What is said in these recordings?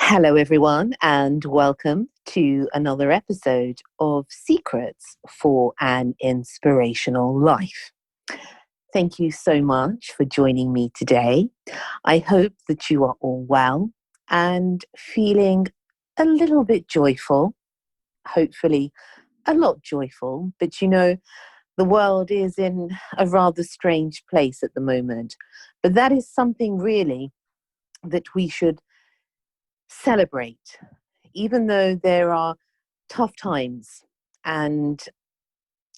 Hello, everyone, and welcome to another episode of Secrets for an Inspirational Life. Thank you so much for joining me today. I hope that you are all well and feeling a little bit joyful, hopefully a lot joyful, but the world is in a rather strange place at the moment. But that is something really that we should celebrate, even though there are tough times and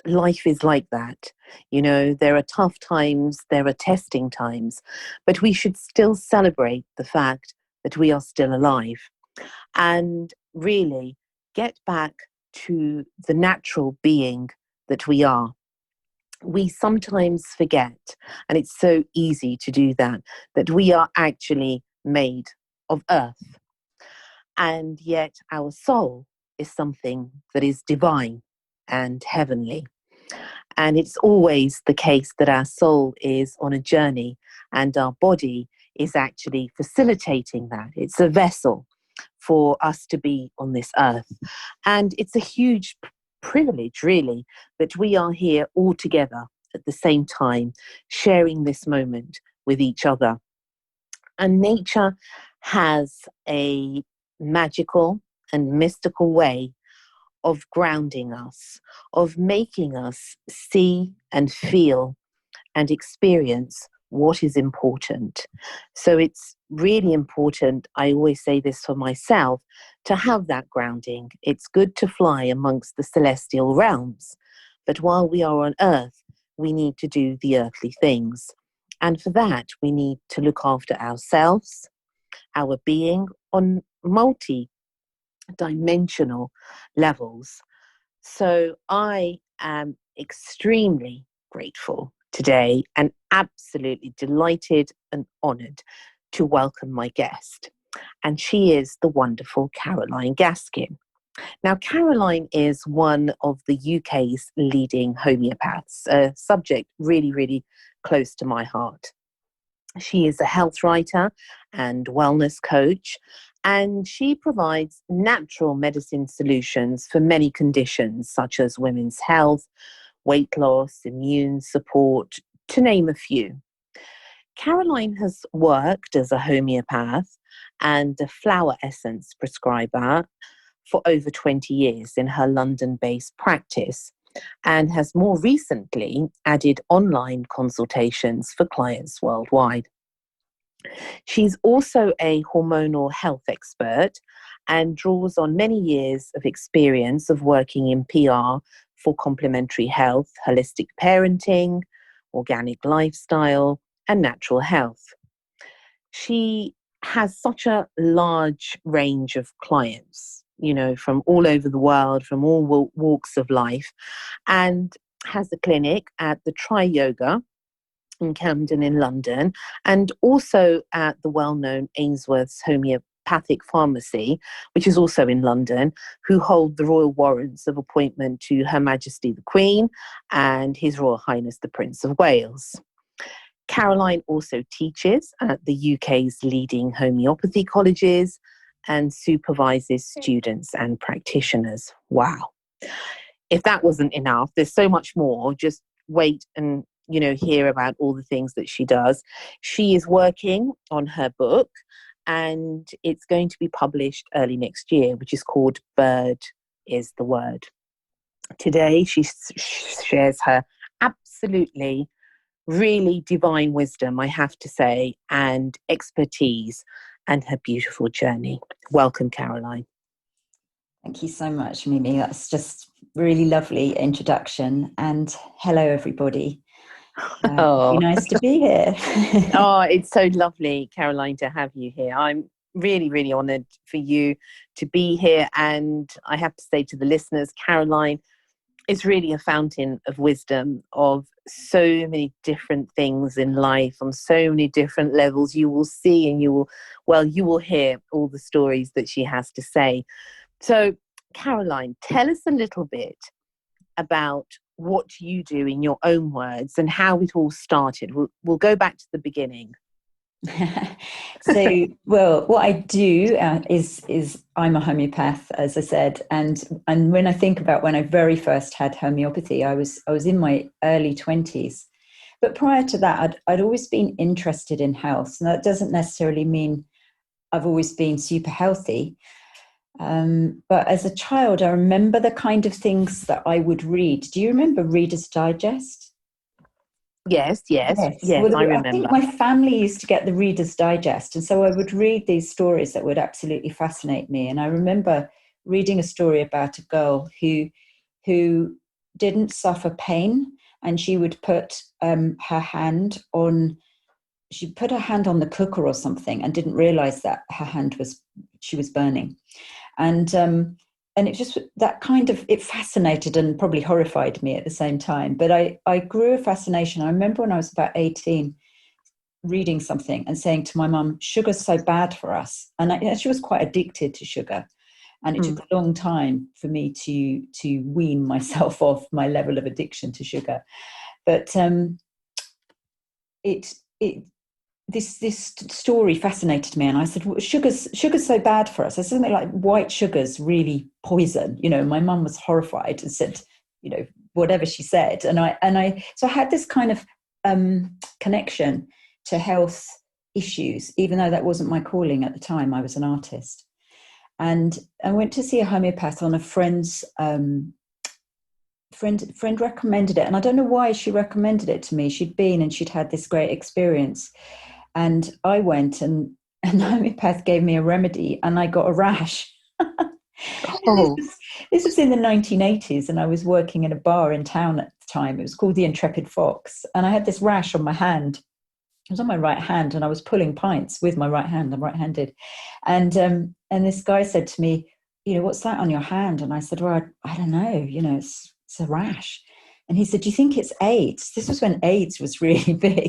life is like that. There are tough times, there are testing times, but we should still celebrate the fact that we are still alive and really get back to the natural being that we are. We sometimes forget, and it's so easy to do that, that we are actually made of earth. And yet our soul is something that is divine and heavenly. And it's always the case that our soul is on a journey and our body is actually facilitating that. It's a vessel for us to be on this earth. And it's a huge privilege, really, that we are here all together at the same time, sharing this moment with each other. And nature has a magical and mystical way of grounding us, of making us see and feel and experience what is important. So it's really important, I always say this for myself, to have that grounding. It's good to fly amongst the celestial realms, but while we are on earth, we need to do the earthly things. And for that, we need to look after ourselves, our being on multi-dimensional levels. So I am extremely grateful today and absolutely delighted and honoured to welcome my guest. And she is the wonderful Caroline Gaskin. Now, Caroline is one of the UK's leading homeopaths, a subject really, really close to my heart. She is a health writer and wellness coach, and she provides natural medicine solutions for many conditions, such as women's health, weight loss, immune support, to name a few. Caroline has worked as a homeopath and a flower essence prescriber for over 20 years in her London-based practice, and has more recently added online consultations for clients worldwide. She's also a hormonal health expert and draws on many years of experience of working in PR for complementary health, holistic parenting, organic lifestyle, and natural health. She has such a large range of clients, from all over the world, from all walks of life, and has a clinic at the Triyoga in Camden in London, and also at the well-known Ainsworths Homeopathic Pharmacy, which is also in London, who hold the Royal Warrants of Appointment to Her Majesty the Queen and His Royal Highness the Prince of Wales. Caroline also teaches at the UK's leading homeopathy colleges and supervises students and practitioners. Wow. If that wasn't enough, there's so much more. Just wait and hear about all the things that she does. She is working on her book, and it's going to be published early next year, which is called Bird is the Word. Today, she shares her absolutely really divine wisdom, I have to say, and expertise, and her beautiful journey. Welcome, Caroline. Thank you so much, Mimi. That's just really lovely introduction. And hello, everybody. Really nice to be here. Oh, it's so lovely, Caroline, to have you here. I'm really, really honoured for you to be here. And I have to say to the listeners, Caroline is really a fountain of wisdom of so many different things in life on so many different levels. You will see and you will hear all the stories that she has to say. So, Caroline, tell us a little bit about what you do in your own words and how it all started. We'll go back to the beginning. So, well, what I do is I'm a homeopath, as I said, and when I think about when I very first had homeopathy, I was in my early 20s. But prior to that, I'd always been interested in health. And that doesn't necessarily mean I've always been super healthy. But as a child, I remember the kind of things that I would read. Do you remember Reader's Digest? Yes, Well, I I think remember. my family used to get the Reader's Digest. And so I would read these stories that would absolutely fascinate me. And I remember reading a story about a girl who didn't suffer pain, and she would put her hand on the cooker or something and didn't realize that she was burning. And it just, that kind of, it fascinated and probably horrified me at the same time. But I grew a fascination. I remember when I was about 18 reading something and saying to my mum, sugar's so bad for us. And she was quite addicted to sugar. And it took a long time for me to wean myself off my level of addiction to sugar. But this story fascinated me, and I said, well, sugar's so bad for us. I said something like, white sugar's really poison. My mum was horrified and said, whatever she said. So I had this kind of connection to health issues, even though that wasn't my calling at the time. I was an artist. And I went to see a homeopath on a friend's friend recommended it. And I don't know why she recommended it to me. She'd been and she'd had this great experience. And I went, and the homeopath gave me a remedy, and I got a rash. Oh. This was in the 1980s, and I was working in a bar in town at the time. It was called the Intrepid Fox. And I had this rash on my hand. It was on my right hand, and I was pulling pints with my right hand. I'm right-handed. And this guy said to me, what's that on your hand? And I said, well, I don't know, it's a rash. And he said, do you think it's AIDS? This was when AIDS was really big.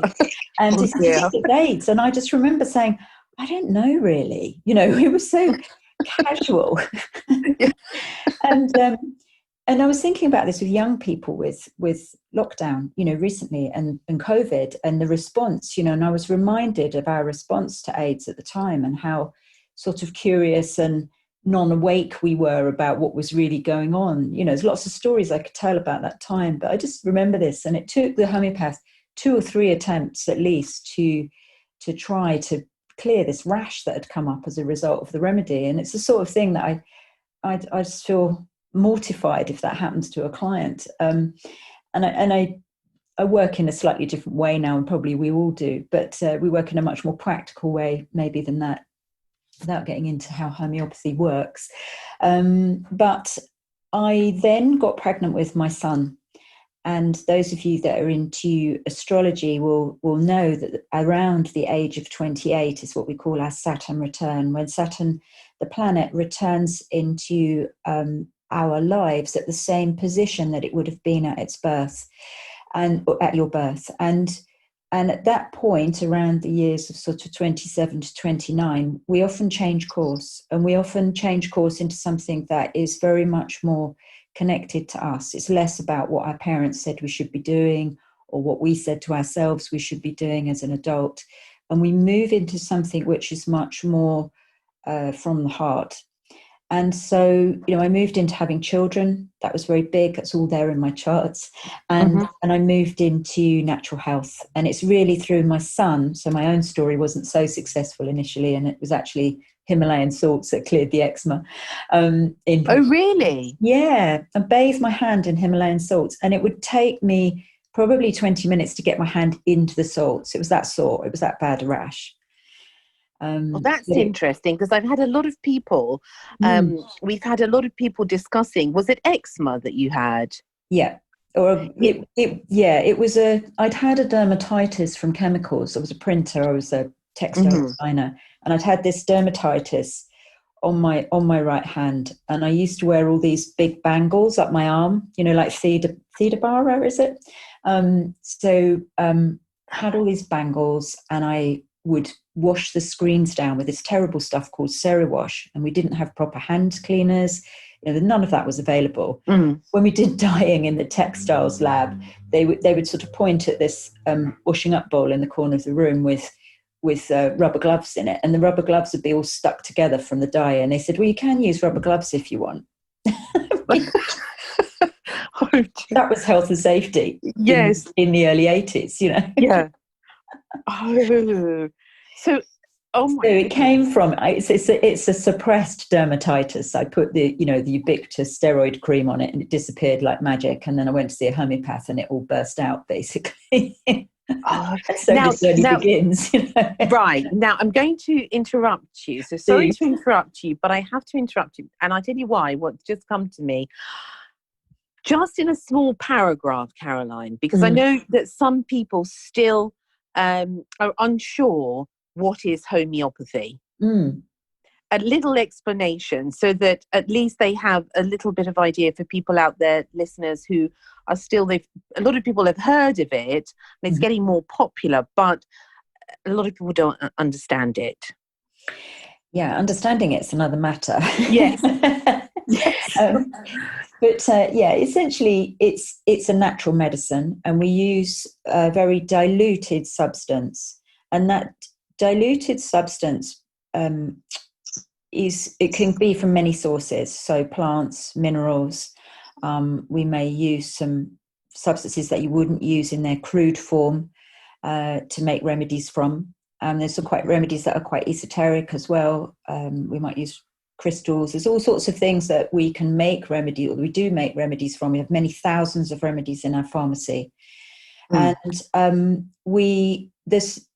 And he said, do you think it's AIDS? And I just remember saying, I don't know really. It was so casual. And I was thinking about this with young people with lockdown, recently, and COVID and the response, and I was reminded of our response to AIDS at the time and how sort of curious and non-awake we were about what was really going on. There's lots of stories I could tell about that time, but I just remember this. And it took the homeopath 2 or 3 attempts at least to try to clear this rash that had come up as a result of the remedy. And it's the sort of thing that I just feel mortified if that happens to a client. And I work in a slightly different way now, and probably we all do, but we work in a much more practical way maybe than that, without getting into how homeopathy works. But I then got pregnant with my son. And those of you that are into astrology will know that around the age of 28 is what we call our Saturn return, when Saturn, the planet, returns into our lives at the same position that it would have been at its birth, and at your birth. And at that point, around the years of sort of 27 to 29, we often change course, and we often change course into something that is very much more connected to us. It's less about what our parents said we should be doing or what we said to ourselves we should be doing as an adult. And we move into something which is much more from the heart. And so, I moved into having children. That was very big. That's all there in my charts. And I moved into natural health. And it's really through my son. So my own story wasn't so successful initially. And it was actually Himalayan salts that cleared the eczema. Oh, really? Yeah. I bathed my hand in Himalayan salts. And it would take me probably 20 minutes to get my hand into the salts. It was that sore. It was that bad a rash. Well, that's interesting, because I've had a lot of people, we've had a lot of people discussing, was it eczema that you had? Yeah. Or it was I'd had a dermatitis from chemicals. I was a printer, I was a textile designer, and I'd had this dermatitis on my right hand. And I used to wear all these big bangles up my arm, like Theda Bara, is it? Had all these bangles, and I would wash the screens down with this terrible stuff called Cerawash, and we didn't have proper hand cleaners. None of that was available. When we did dyeing in the textiles lab, they would sort of point at this washing up bowl in the corner of the room with rubber gloves in it, and the rubber gloves would be all stuck together from the dye. And they said, well, you can use rubber gloves if you want. Oh, that was health and safety. Yes. In the early 80s, you know. Yeah. Oh, so so it came from, it's a suppressed dermatitis. I put the ubiquitous steroid cream on it and it disappeared like magic. And then I went to see a homeopath and it all burst out, basically. So now, the journey begins. You know? Right. Now, I'm going to interrupt you. So sorry to interrupt you, but I have to interrupt you. And I'll tell you why, what's just come to me. Just in a small paragraph, Caroline, because I know that some people still are unsure what is homeopathy. A little explanation so that at least they have a little bit of idea for people out there, listeners who are still, a lot of people have heard of it and it's getting more popular, but a lot of people don't understand it. Yeah, understanding it's another matter. Yes. But essentially it's a natural medicine, and we use a very diluted substance, and that diluted substance it can be from many sources, so plants, minerals. We may use some substances that you wouldn't use in their crude form to make remedies from. There's some remedies that are quite esoteric as well. We might use crystals. There's all sorts of things that we can make remedy, or we do make remedies from. We have many thousands of remedies in our pharmacy. And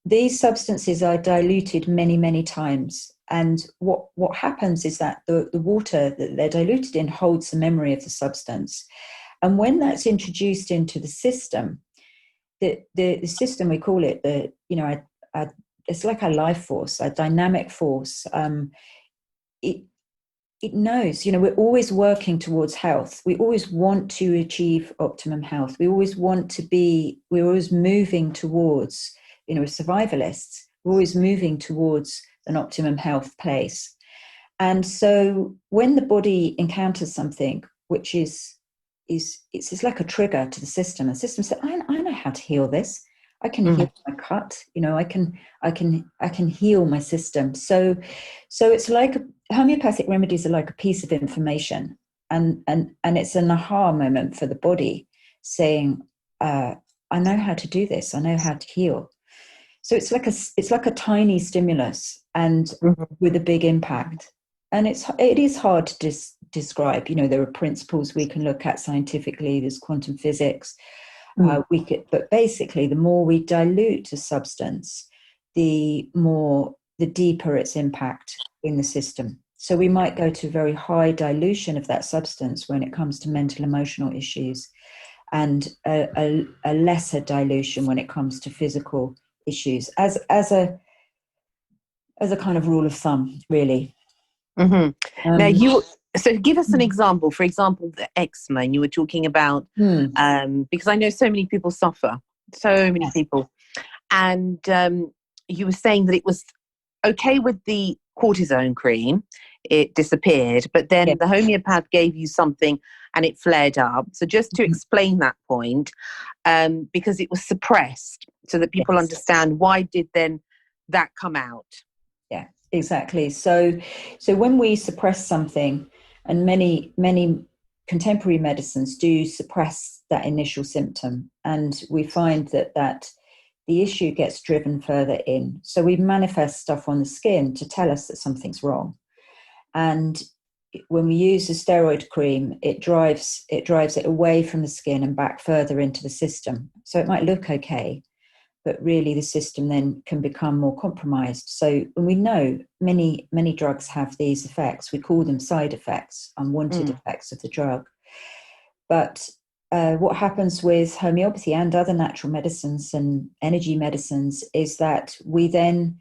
these substances are diluted many, many times. And what happens is that the water that they're diluted in holds the memory of the substance. And when that's introduced into the system, the system, we call it, it's like a life force, a dynamic force. It knows, we're always working towards health. We always want to achieve optimum health. We're always moving towards, survivalists, we're always moving towards an optimum health place. And so when the body encounters something which it's like a trigger to the system, the system says, I know how to heal this. I can heal my cut, I can heal my system. So it's like homeopathic remedies are like a piece of information, and it's an aha moment for the body saying, I know how to do this. I know how to heal. So it's like a tiny stimulus and with a big impact. And it is hard to describe. There are principles we can look at scientifically. There's quantum physics. But basically, the more we dilute a substance, the deeper its impact in the system. So we might go to very high dilution of that substance when it comes to mental, emotional issues, and a lesser dilution when it comes to physical issues, as a kind of rule of thumb, really. Now so give us an example. For example, the eczema you were talking about, because I know so many people suffer, so many people, and you were saying that it was okay with the cortisone cream, it disappeared, but then the homeopath gave you something and it flared up. So just to explain that point, because it was suppressed, so that people understand, why did then that come out? Yeah, exactly. So when we suppress something, and many contemporary medicines do suppress that initial symptom, and we find that the issue gets driven further in. So we manifest stuff on the skin to tell us that something's wrong. And when we use the steroid cream, it drives it away from the skin and back further into the system. So it might look okay, but really the system then can become more compromised. So when we know many drugs have these effects, we call them side effects, unwanted effects of the drug. But what happens with homeopathy and other natural medicines and energy medicines is that we then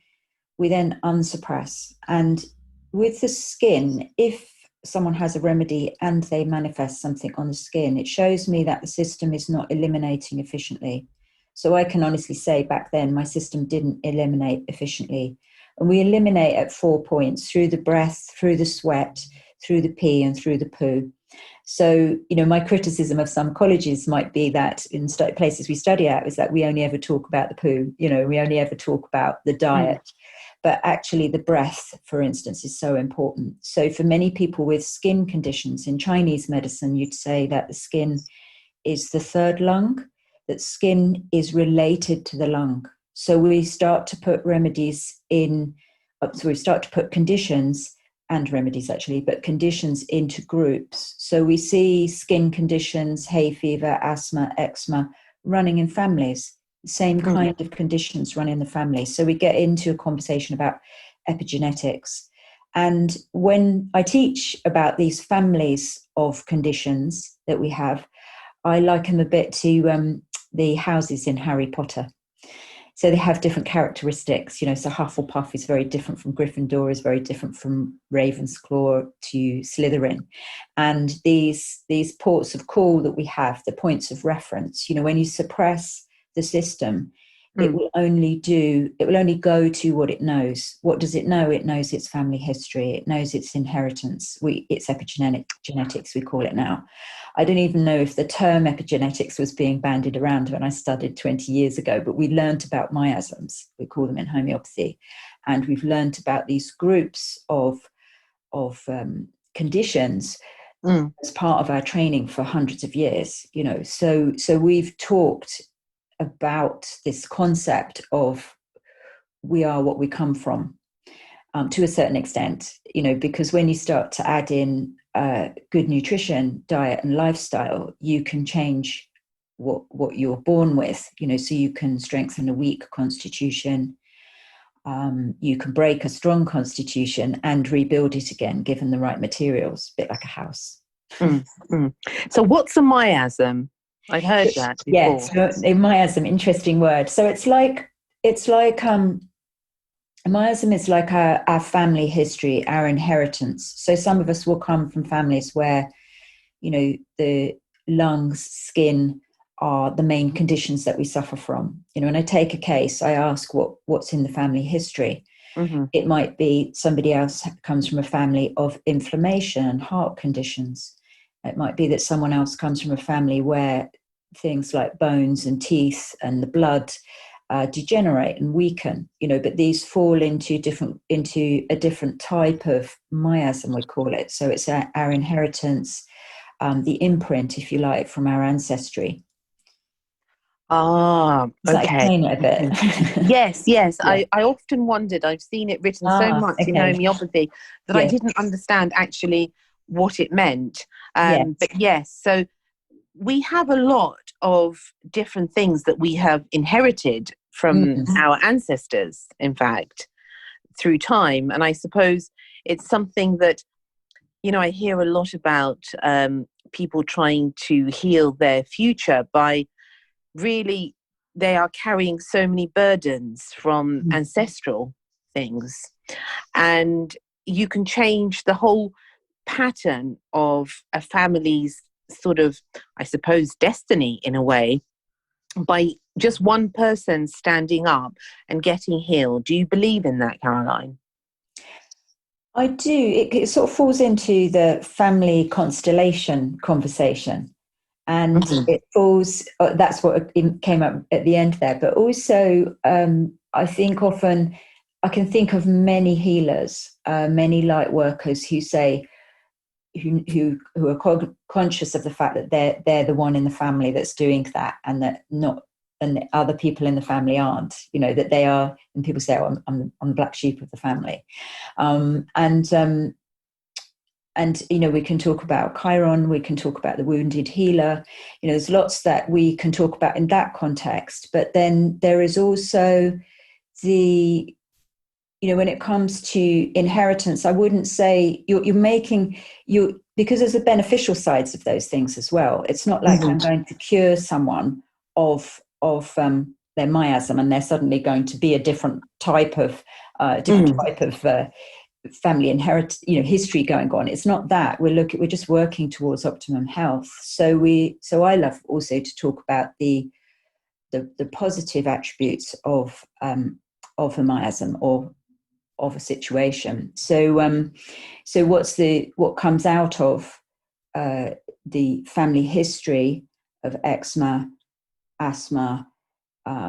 unsuppress. And with the skin, if someone has a remedy and they manifest something on the skin, it shows me that the system is not eliminating efficiently. So I can honestly say back then my system didn't eliminate efficiently. And we eliminate at 4 points: through the breath, through the sweat, through the pee, and through the poo. So, my criticism of some colleges might be that in places we study at is that we only ever talk about the poo, we only ever talk about the diet. But actually the breath, for instance, is so important. So for many people with skin conditions in Chinese medicine, you'd say that the skin is the third lung, that skin is related to the lung. So we start to put conditions and remedies actually, but conditions into groups. So we see skin conditions, hay fever, asthma, eczema, running in families. The same kind of conditions run in the family. So we get into a conversation about epigenetics. And when I teach about these families of conditions that we have, I liken them a bit to the houses in Harry Potter. So they have different characteristics, so Hufflepuff is very different from Gryffindor, is very different from Ravensclaw to Slytherin. And these ports of call that we have, the points of reference, when you suppress the system, it will only go to what it knows. What does it know? It knows its family history. It knows its inheritance. It's epigenetics, we call it now. I don't even know if the term epigenetics was being bandied around when I studied 20 years ago, but we learned about miasms, we call them in homeopathy. And we've learned about these groups of conditions as part of our training for hundreds of years, So we've talked about this concept of we are what we come from, to a certain extent, because when you start to add in good nutrition, diet and lifestyle, you can change what you're born with, so you can strengthen a weak constitution, you can break a strong constitution and rebuild it again, given the right materials, a bit like a house. So what's a miasm? I've heard that before. Yeah, so a miasm, interesting word. So it's like a miasm is like our family history, our inheritance. So some of us will come from families where, the lungs, skin are the main conditions that we suffer from. When I take a case, I ask what's in the family history. It might be somebody else comes from a family of inflammation and heart conditions. It might be that someone else comes from a family where things like bones and teeth and the blood degenerate and weaken, but these fall into a different type of miasm, we call it. So it's our inheritance, the imprint, if you like, from our ancestry. Okay. Explain it a bit. Yes. Yeah. I often wondered, I've seen it written so much in homeopathy that I didn't understand actually what it meant. But yes, so we have a lot of different things that we have inherited from our ancestors, in fact, through time. And I suppose it's something that, I hear a lot about people trying to heal their future by really, they are carrying so many burdens from ancestral things. And you can change the whole pattern of a family's sort of, I suppose, destiny in a way by just one person standing up and getting healed. Do you believe in that, Caroline? I do. It sort of falls into the family constellation conversation. And it falls, that's what came up at the end there. But also, I think often I can think of many healers, many light workers who say, who are conscious of the fact that they're the one in the family that's doing that, and that and the other people in the family aren't, that they are, and people say, oh, I'm the black sheep of the family. And, we can talk about Chiron, we can talk about the wounded healer, there's lots that we can talk about in that context. But then there is also the, when it comes to inheritance, I wouldn't say because there's the beneficial sides of those things as well. It's not like I'm going to cure someone of their miasm and they're suddenly going to be a different type of family history going on. It's not that. We're just working towards optimum health. So I love also to talk about the positive attributes of a miasm or of a situation. So what comes out of the family history of eczema, asthma,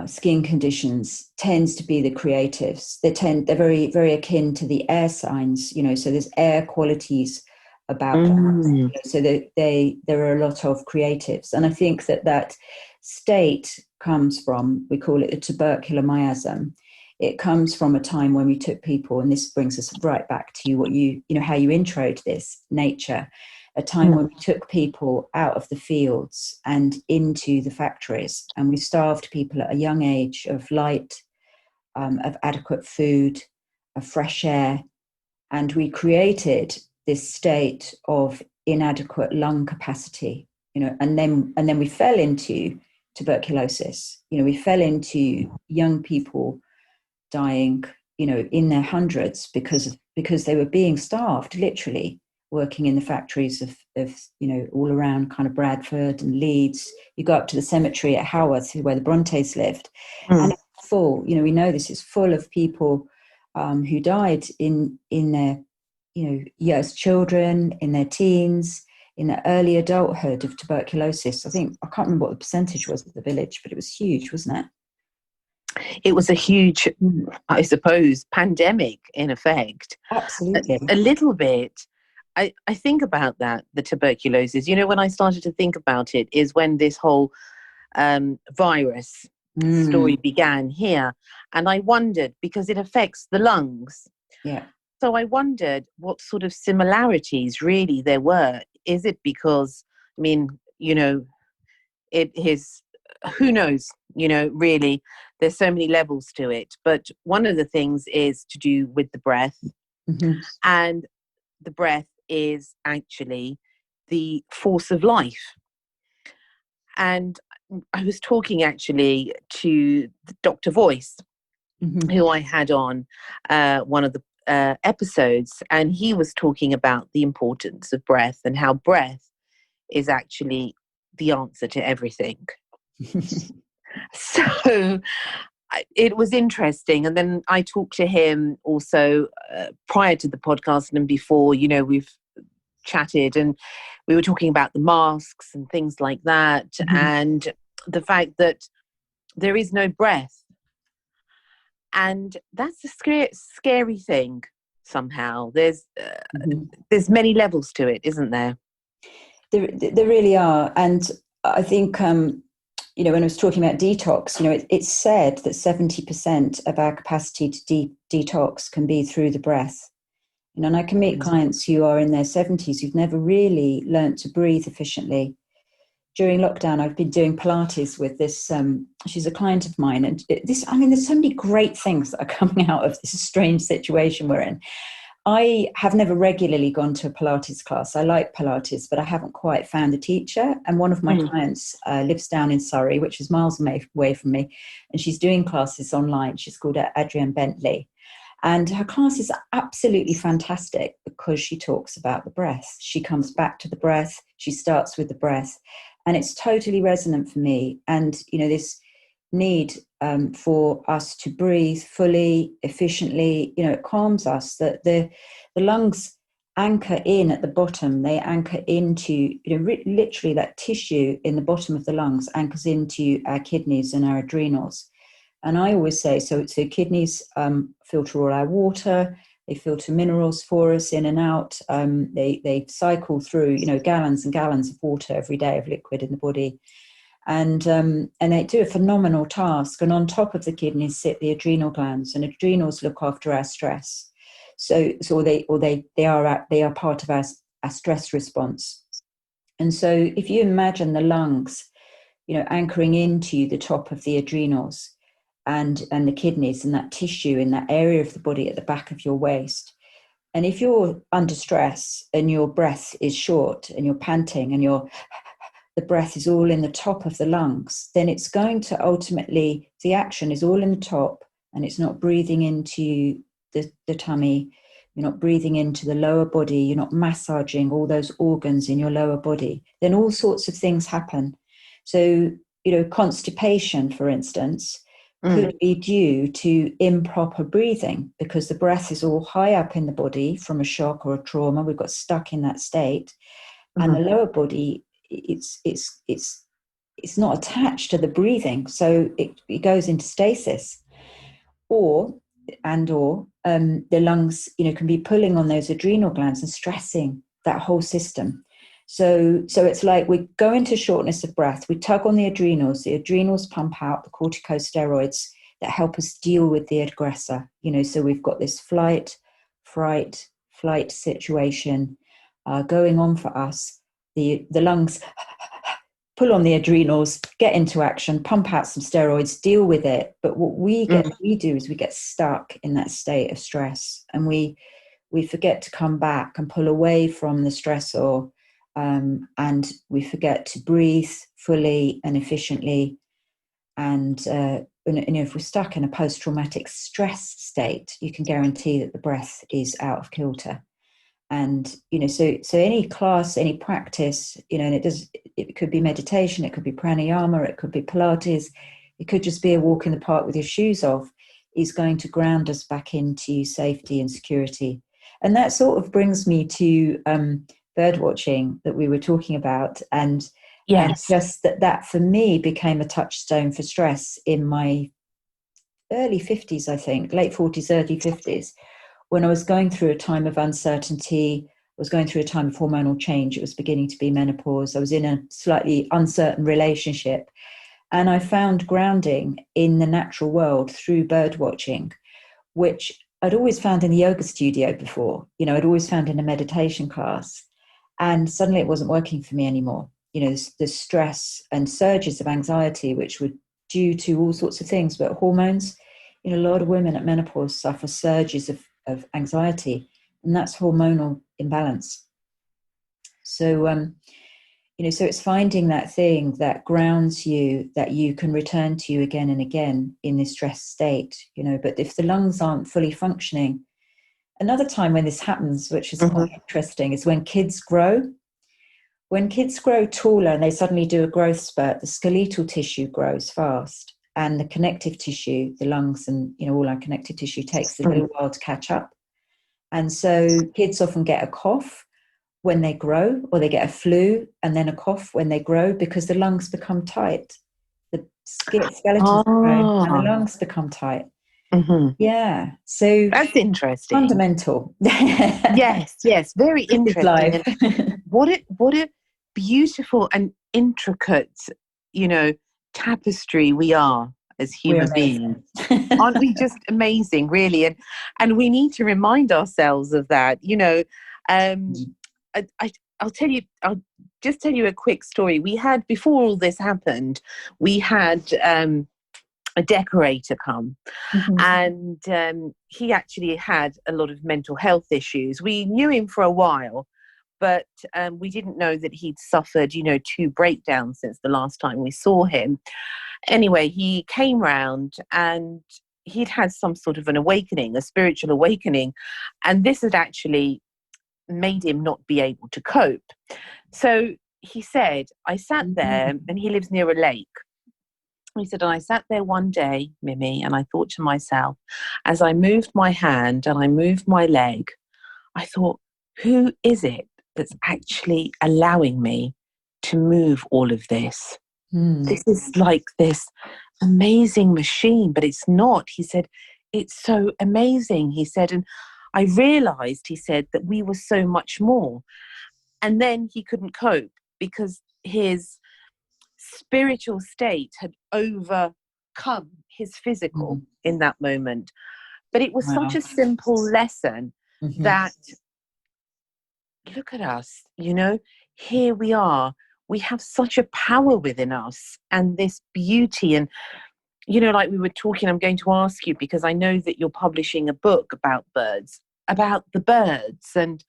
skin conditions tends to be the creatives. They're very, very akin to the air signs, so there's air qualities about plants, so there are a lot of creatives. And I think that state comes from, we call it a tubercular miasm. It comes from a time when we took people, and this brings us right back to how you introed this, nature, a time when we took people out of the fields and into the factories, and we starved people at a young age of light, of adequate food, of fresh air, and we created this state of inadequate lung capacity, and then we fell into tuberculosis. We fell into young people dying, in their hundreds because they were being starved, literally working in the factories of all around kind of Bradford and Leeds. You go up to the cemetery at Haworth, where the Brontes lived, and it's full. We know this is full of people who died in their, as children, in their teens, in their early adulthood of tuberculosis. I can't remember what the percentage was of the village, but it was huge, wasn't it? It was a huge, I suppose, pandemic in effect. Absolutely. A little bit. I think about that, the tuberculosis. When I started to think about it is when this whole virus story began here. And I wondered, because it affects the lungs. Yeah. So I wondered what sort of similarities really there were. Is it because, it is, who knows, really, there's so many levels to it. But one of the things is to do with the breath. And the breath is actually the force of life. And I was talking actually to Dr. Voice, who I had on one of the episodes, and he was talking about the importance of breath and how breath is actually the answer to everything. So it was interesting. And then I talked to him also prior to the podcast and before, we've chatted, and we were talking about the masks and things like that, and the fact that there is no breath. And that's a scary thing somehow. There's many levels to it, isn't there? There really are. And I think, when I was talking about detox, it's said that 70% of our capacity to detox can be through the breath. And I can meet clients who are in their 70s who've never really learnt to breathe efficiently. During lockdown, I've been doing Pilates with this, she's a client of mine. And there's so many great things that are coming out of this strange situation we're in. I have never regularly gone to a Pilates class. I like Pilates, but I haven't quite found a teacher. And one of my clients lives down in Surrey, which is miles away from me. And she's doing classes online. She's called Adrienne Bentley. And her class is absolutely fantastic because she talks about the breath. She comes back to the breath. She starts with the breath. And it's totally resonant for me. And, this need for us to breathe fully, efficiently, it calms us. That the lungs anchor in at the bottom. They anchor into, literally that tissue in the bottom of the lungs anchors into our kidneys and our adrenals. And I always say, so kidneys filter all our water, they filter minerals for us in and out. They cycle through, gallons and gallons of water every day of liquid in the body. And they do a phenomenal task. And on top of the kidneys sit the adrenal glands, and adrenals look after our stress. So they are part of our stress response. And so if you imagine the lungs, anchoring into the top of the adrenals, and the kidneys and that tissue in that area of the body at the back of your waist. And if you're under stress and your breath is short and you're panting and the breath is all in the top of the lungs, then it's going to ultimately, the action is all in the top and it's not breathing into the tummy. You're not breathing into the lower body. You're not massaging all those organs in your lower body. Then all sorts of things happen. So, constipation, for instance, could be due to improper breathing because the breath is all high up in the body from a shock or a trauma. We've got stuck in that state. and the lower body, it's not attached to the breathing, so it goes into stasis. Or the lungs, can be pulling on those adrenal glands and stressing that whole system. So it's like we go into shortness of breath, we tug on the adrenals pump out the corticosteroids that help us deal with the aggressor. So we've got this flight situation going on for us. The lungs pull on the adrenals, get into action, pump out some steroids, deal with it. But what we do is we get stuck in that state of stress, and we forget to come back and pull away from the stressor, and we forget to breathe fully and efficiently. And if we're stuck in a post-traumatic stress state, you can guarantee that the breath is out of kilter. And so any class, any practice, and it could be meditation, it could be pranayama, it could be Pilates, it could just be a walk in the park with your shoes off, is going to ground us back into safety and security. And that sort of brings me to bird watching that we were talking about, and just that for me became a touchstone for stress in my early 50s, I think, late 40s, early 50s. When I was going through a time of uncertainty, I was going through a time of hormonal change. It was beginning to be menopause. I was in a slightly uncertain relationship. And I found grounding in the natural world through bird watching, which I'd always found in the yoga studio before. I'd always found in a meditation class. And suddenly it wasn't working for me anymore. The stress and surges of anxiety, which were due to all sorts of things, but hormones. A lot of women at menopause suffer surges of anxiety, and that's hormonal imbalance. So so it's finding that thing that grounds you, that you can return to you again and again in this stress state. But if the lungs aren't fully functioning, another time when this happens, which is quite interesting, is when kids grow. When kids grow taller and they suddenly do a growth spurt, the skeletal tissue grows fast. And the connective tissue, the lungs and all our connective tissue, takes a little while to catch up. And so kids often get a cough when they grow, or they get a flu and then a cough when they grow, because the lungs become tight. The skeleton's grow and the lungs become tight. Yeah. So that's interesting. Fundamental. Yes. Very interesting. What a beautiful and intricate, tapestry we are as human beings. Aren't we just amazing, really? And we need to remind ourselves of that. I'll just tell you a quick story. We had, before all this happened, we had a decorator come, and he actually had a lot of mental health issues. We knew him for a while, but we didn't know that he'd suffered, 2 breakdowns since the last time we saw him. Anyway, he came round and he'd had some sort of an awakening, a spiritual awakening, and this had actually made him not be able to cope. So he said, I sat there, and he lives near a lake. He said, and I sat there one day, Mimi, and I thought to myself, as I moved my hand and I moved my leg, I thought, who is it that's actually allowing me to move all of this? This is like this amazing machine, but it's not. He said, it's so amazing. He said, and I realized, he said, that we were so much more. And then he couldn't cope because his spiritual state had overcome his physical in that moment. But it was such a simple lesson that, look at us, here we are. We have such a power within us and this beauty. And, like we were talking, I'm going to ask you, because I know that you're publishing a book about birds, about the birds and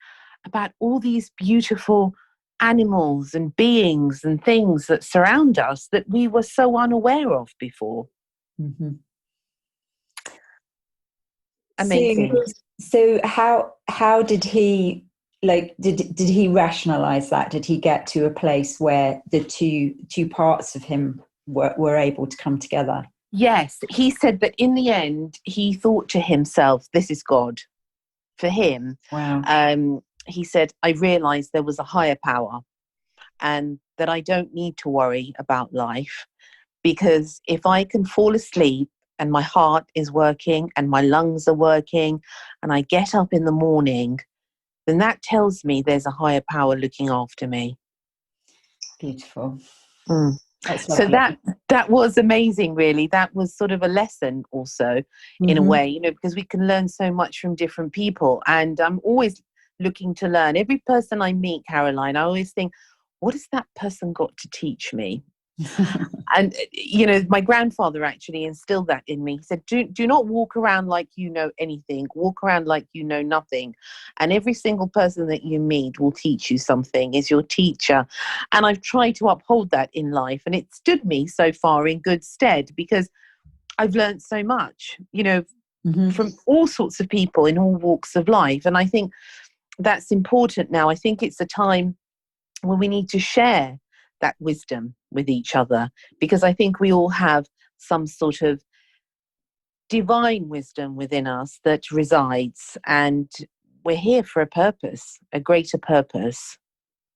about all these beautiful animals and beings and things that surround us that we were so unaware of before. Amazing. So how did he, did he rationalize that? Did he get to a place where the two parts of him were able to come together? Yes, he said that in the end he thought to himself, this is God. For him, wow. He said, I realized there was a higher power and that I don't need to worry about life, because if I can fall asleep and my heart is working and my lungs are working and I get up in the morning, then that tells me there's a higher power looking after me. Beautiful. Mm. That's So lovely. that was amazing, really. That was sort of a lesson also, in a way, because we can learn so much from different people. And I'm always looking to learn. Every person I meet, Caroline, I always think, what has that person got to teach me? And, my grandfather actually instilled that in me. He said, do not walk around like you know anything. Walk around like you know nothing. And every single person that you meet will teach you something, is your teacher. And I've tried to uphold that in life. And it stood me so far in good stead, because I've learned so much, from all sorts of people in all walks of life. And I think that's important now. I think it's a time when we need to share that wisdom with each other, because I think we all have some sort of divine wisdom within us that resides, and we're here for a purpose, a greater purpose.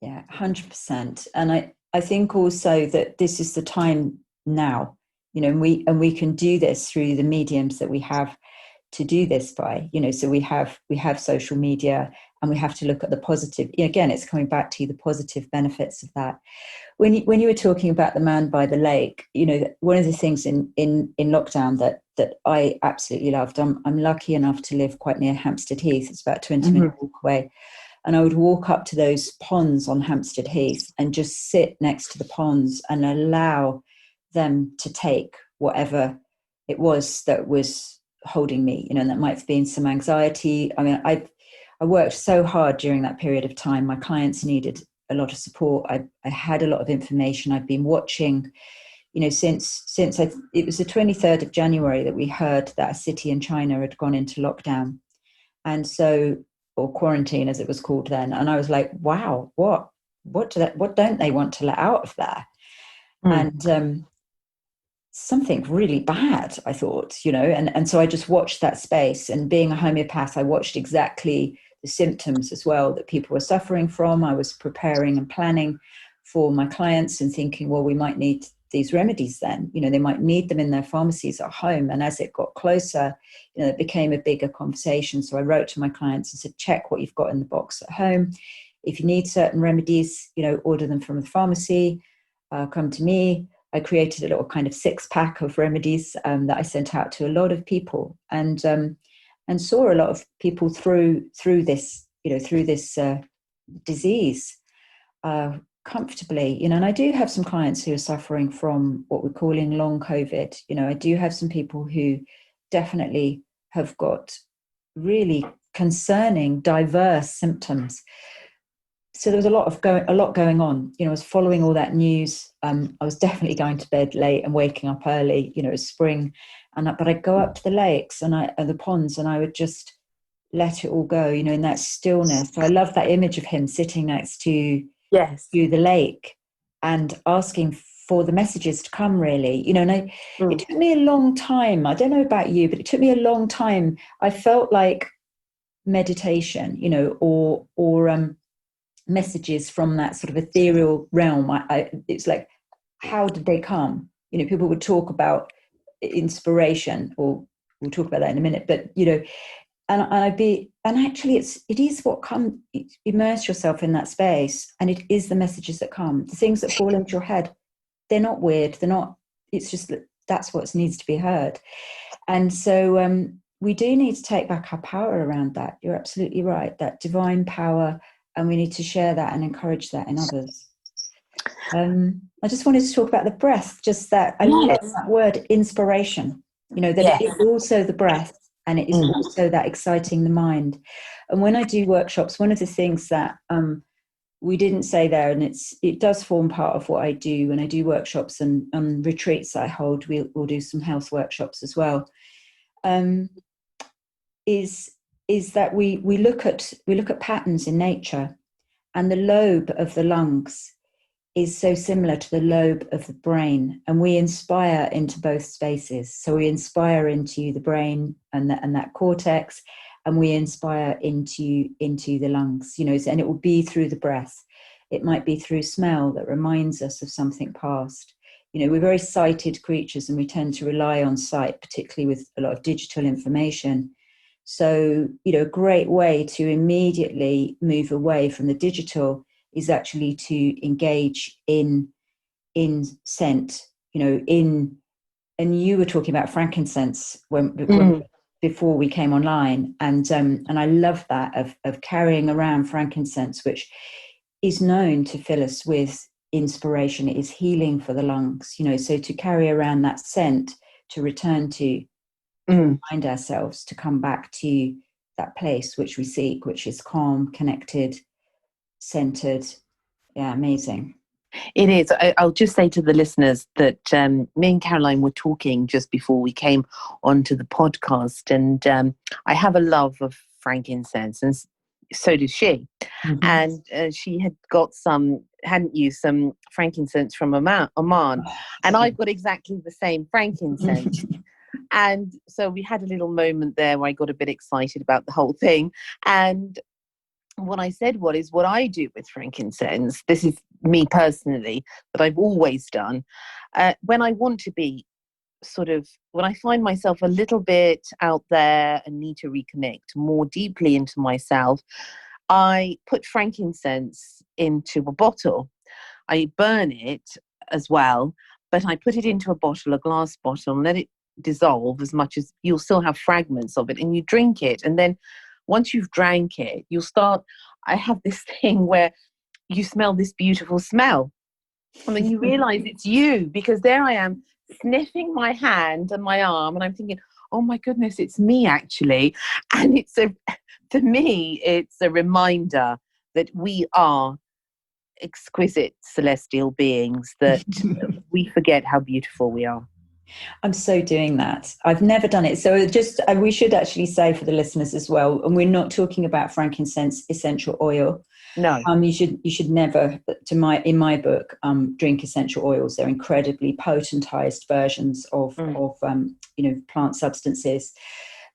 Yeah, 100%. And I think also that this is the time now, and we can do this through the mediums that we have to do this by, so we have social media, and we have to look at the positive. Again, it's coming back to the positive benefits of that. When you were talking about the man by the lake, one of the things in lockdown that I absolutely loved. I'm lucky enough to live quite near Hampstead Heath. It's about a 20-minute walk away. And I would walk up to those ponds on Hampstead Heath and just sit next to the ponds and allow them to take whatever it was that was holding me, and that might have been some anxiety. I mean, I worked so hard during that period of time. My clients needed a lot of support. I had a lot of information. I've been watching, since it was the 23rd of January that we heard that a city in China had gone into lockdown. And so, or quarantine as it was called then. And I was like, wow, what don't they want to let out of there? And something really bad, I thought, and so I just watched that space. And being a homeopath, I watched exactly the symptoms as well that people were suffering from. I was preparing and planning for my clients and thinking, well, we might need these remedies then, they might need them in their pharmacies at home. And as it got closer, it became a bigger conversation. So I wrote to my clients and said, check what you've got in the box at home. If you need certain remedies, order them from the pharmacy, come to me. I created a little kind of 6-pack of remedies that I sent out to a lot of people, and saw a lot of people through this, through this disease comfortably, and I do have some clients who are suffering from what we're calling long COVID. I do have some people who definitely have got really concerning, diverse symptoms. So there was a lot going on. I was following all that news. I was definitely going to bed late and waking up early. It was spring, but I'd go up to the lakes and the ponds, and I would just let it all go. In that stillness. So I love that image of him sitting next to the lake and asking for the messages to come. Really, it took me a long time. I don't know about you, but it took me a long time. I felt like meditation, or messages from that sort of ethereal realm. It's like, how did they come? People would talk about inspiration, or we'll talk about that in a minute, but and actually it is what comes. Immerse yourself in that space, and it is the messages that come. The things that fall into your head, they're not weird, they're not, it's just that's what needs to be heard. And so we do need to take back our power around that. You're absolutely right, that divine power. And we need to share that and encourage that in others. I just wanted to talk about the breath, just that. I love that word, inspiration, that it is also the breath, and it is also that exciting the mind. And when I do workshops, one of the things that we didn't say there, and it does form part of what I do when I do workshops and retreats that I hold, we'll do some health workshops as well, is that we look at patterns in nature, and the lobe of the lungs is so similar to the lobe of the brain, and we inspire into both spaces. So we inspire into the brain and that cortex, and we inspire into the lungs, and it will be through the breath. It might be through smell that reminds us of something past. We're very sighted creatures, and we tend to rely on sight, particularly with a lot of digital information. So, a great way to immediately move away from the digital is actually to engage in scent, and you were talking about frankincense before we came online, and I love that of carrying around frankincense, which is known to fill us with inspiration. It is healing for the lungs, so to carry around that scent, to return to remind ourselves to come back to that place which we seek, which is calm, connected, centered. Yeah, amazing. It is. I'll just say to the listeners that me and Caroline were talking just before we came onto the podcast, and I have a love of frankincense, and so does she. Mm-hmm. And she had got hadn't used some frankincense from Oman, and I've got exactly the same frankincense. And so we had a little moment there where I got a bit excited about the whole thing. And what I said what I do with frankincense, this is me personally, that I've always done, when I want to be when I find myself a little bit out there and need to reconnect more deeply into myself, I put frankincense into a bottle. I burn it as well, but I put it into a bottle, a glass bottle, and let it dissolve as much as you'll still have fragments of it, and you drink it. And then once you've drank it, I have this thing where you smell this beautiful smell. And then you realize it's you, because there I am sniffing my hand and my arm, and I'm thinking, oh my goodness, it's me actually. And for me, it's a reminder that we are exquisite celestial beings, that we forget how beautiful we are. I'm so doing that. I've never done it. So we should actually say for the listeners as well, and we're not talking about frankincense essential oil. No. You should never, in my book, drink essential oils. They're incredibly potentized versions of plant substances.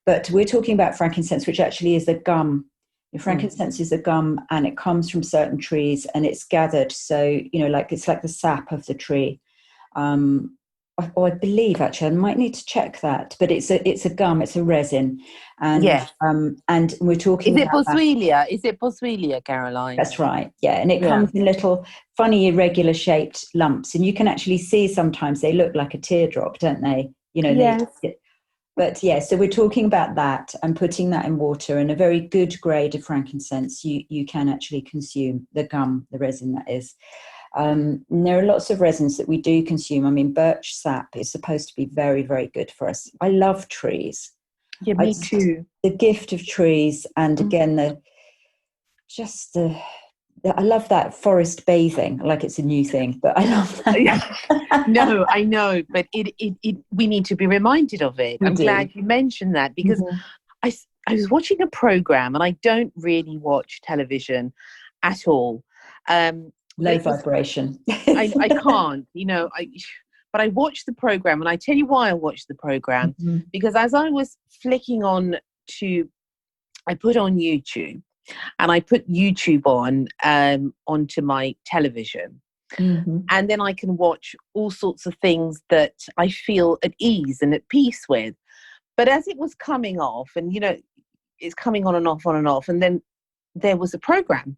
But we're talking about frankincense, which actually is a gum. Frankincense is a gum, and it comes from certain trees, and it's gathered. So it's like the sap of the tree. I believe, actually, I might need to check that, but it's a gum, it's a resin, and and we're talking. Is it boswellia? Is it boswellia, Caroline? That's right, yeah, and it comes in little funny irregular shaped lumps, and you can actually see sometimes they look like a teardrop, don't they? Yes. But so we're talking about that and putting that in water, and a very good grade of frankincense you can actually consume, the gum, the resin that is. And there are lots of resins that we do consume. I mean, birch sap is supposed to be very, very good for us. I love trees. Yeah, me too. The gift of trees, and again, I love that forest bathing. Like it's a new thing, but I love that. No, I know, but we need to be reminded of it. I'm glad you mentioned that, because I was watching a program, and I don't really watch television at all. Low vibration. I can't, but I watched the program, and I tell you why I watched the program, because as I was flicking on I put on YouTube, and I put YouTube onto my television, and then I can watch all sorts of things that I feel at ease and at peace with. But as it was coming off, and it's coming on and off, and then there was a program.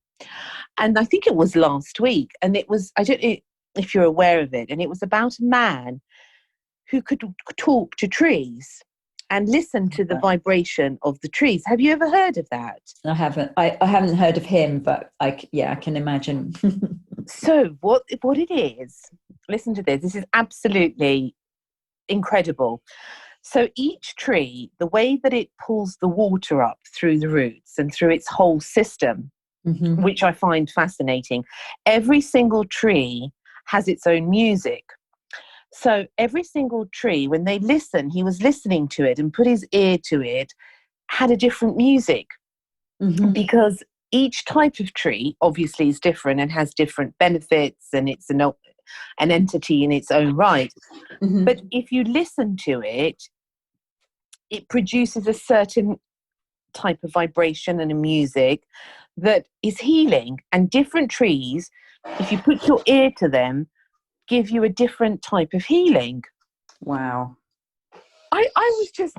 And I think it was last week, and it was, I don't know if you're aware of it, and it was about a man who could talk to trees and listen to the vibration of the trees. Have you ever heard of that? I haven't. I haven't heard of him, but I can imagine. So what it is, listen to this. This is absolutely incredible. So each tree, the way that it pulls the water up through the roots and through its whole system, which I find fascinating. Every single tree has its own music. So every single tree, when they listen, he was listening to it and put his ear to it, had a different music. Because each type of tree obviously is different and has different benefits, and it's an entity in its own right. But if you listen to it, it produces a certain type of vibration and a music that is healing. And different trees, if you put your ear to them, give you a different type of healing. Wow. I was just,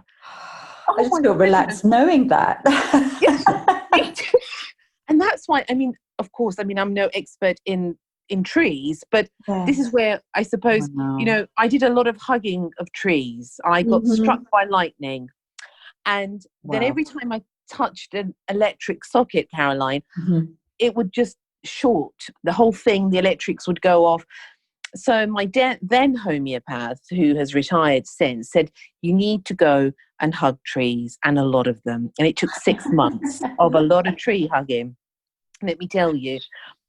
I just feel relaxed knowing that. Me too. And that's why, I mean, of course, I mean, I'm no expert in trees, but this is where I suppose, you know, I did a lot of hugging of trees. I got struck by lightning. And then every time I touched an electric socket, Caroline, it would just short. The whole thing, the electrics would go off. So my then homeopath, who has retired since, said, you need to go and hug trees, and a lot of them. And it took 6 months of a lot of tree hugging, let me tell you.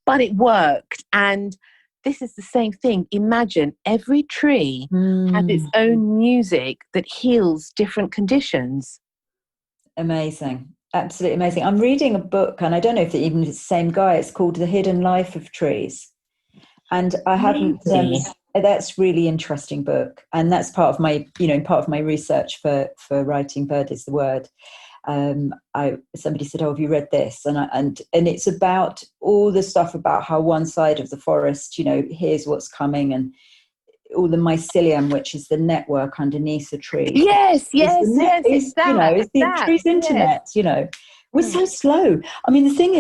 But it worked. And this is the same thing. Imagine every tree has its own music that heals different conditions. Amazing. Absolutely amazing. I'm reading a book, and I don't know if it's the same guy. It's called The Hidden Life of Trees. And I haven't, that's really interesting book. And that's part of my, part of my research for writing Bird is the Word. Somebody said, oh, have you read this? And it's about all the stuff about how one side of the forest, hears what's coming, and all the mycelium, which is the network underneath the tree. Yes, it's the tree's internet, We're so slow. I mean, the thing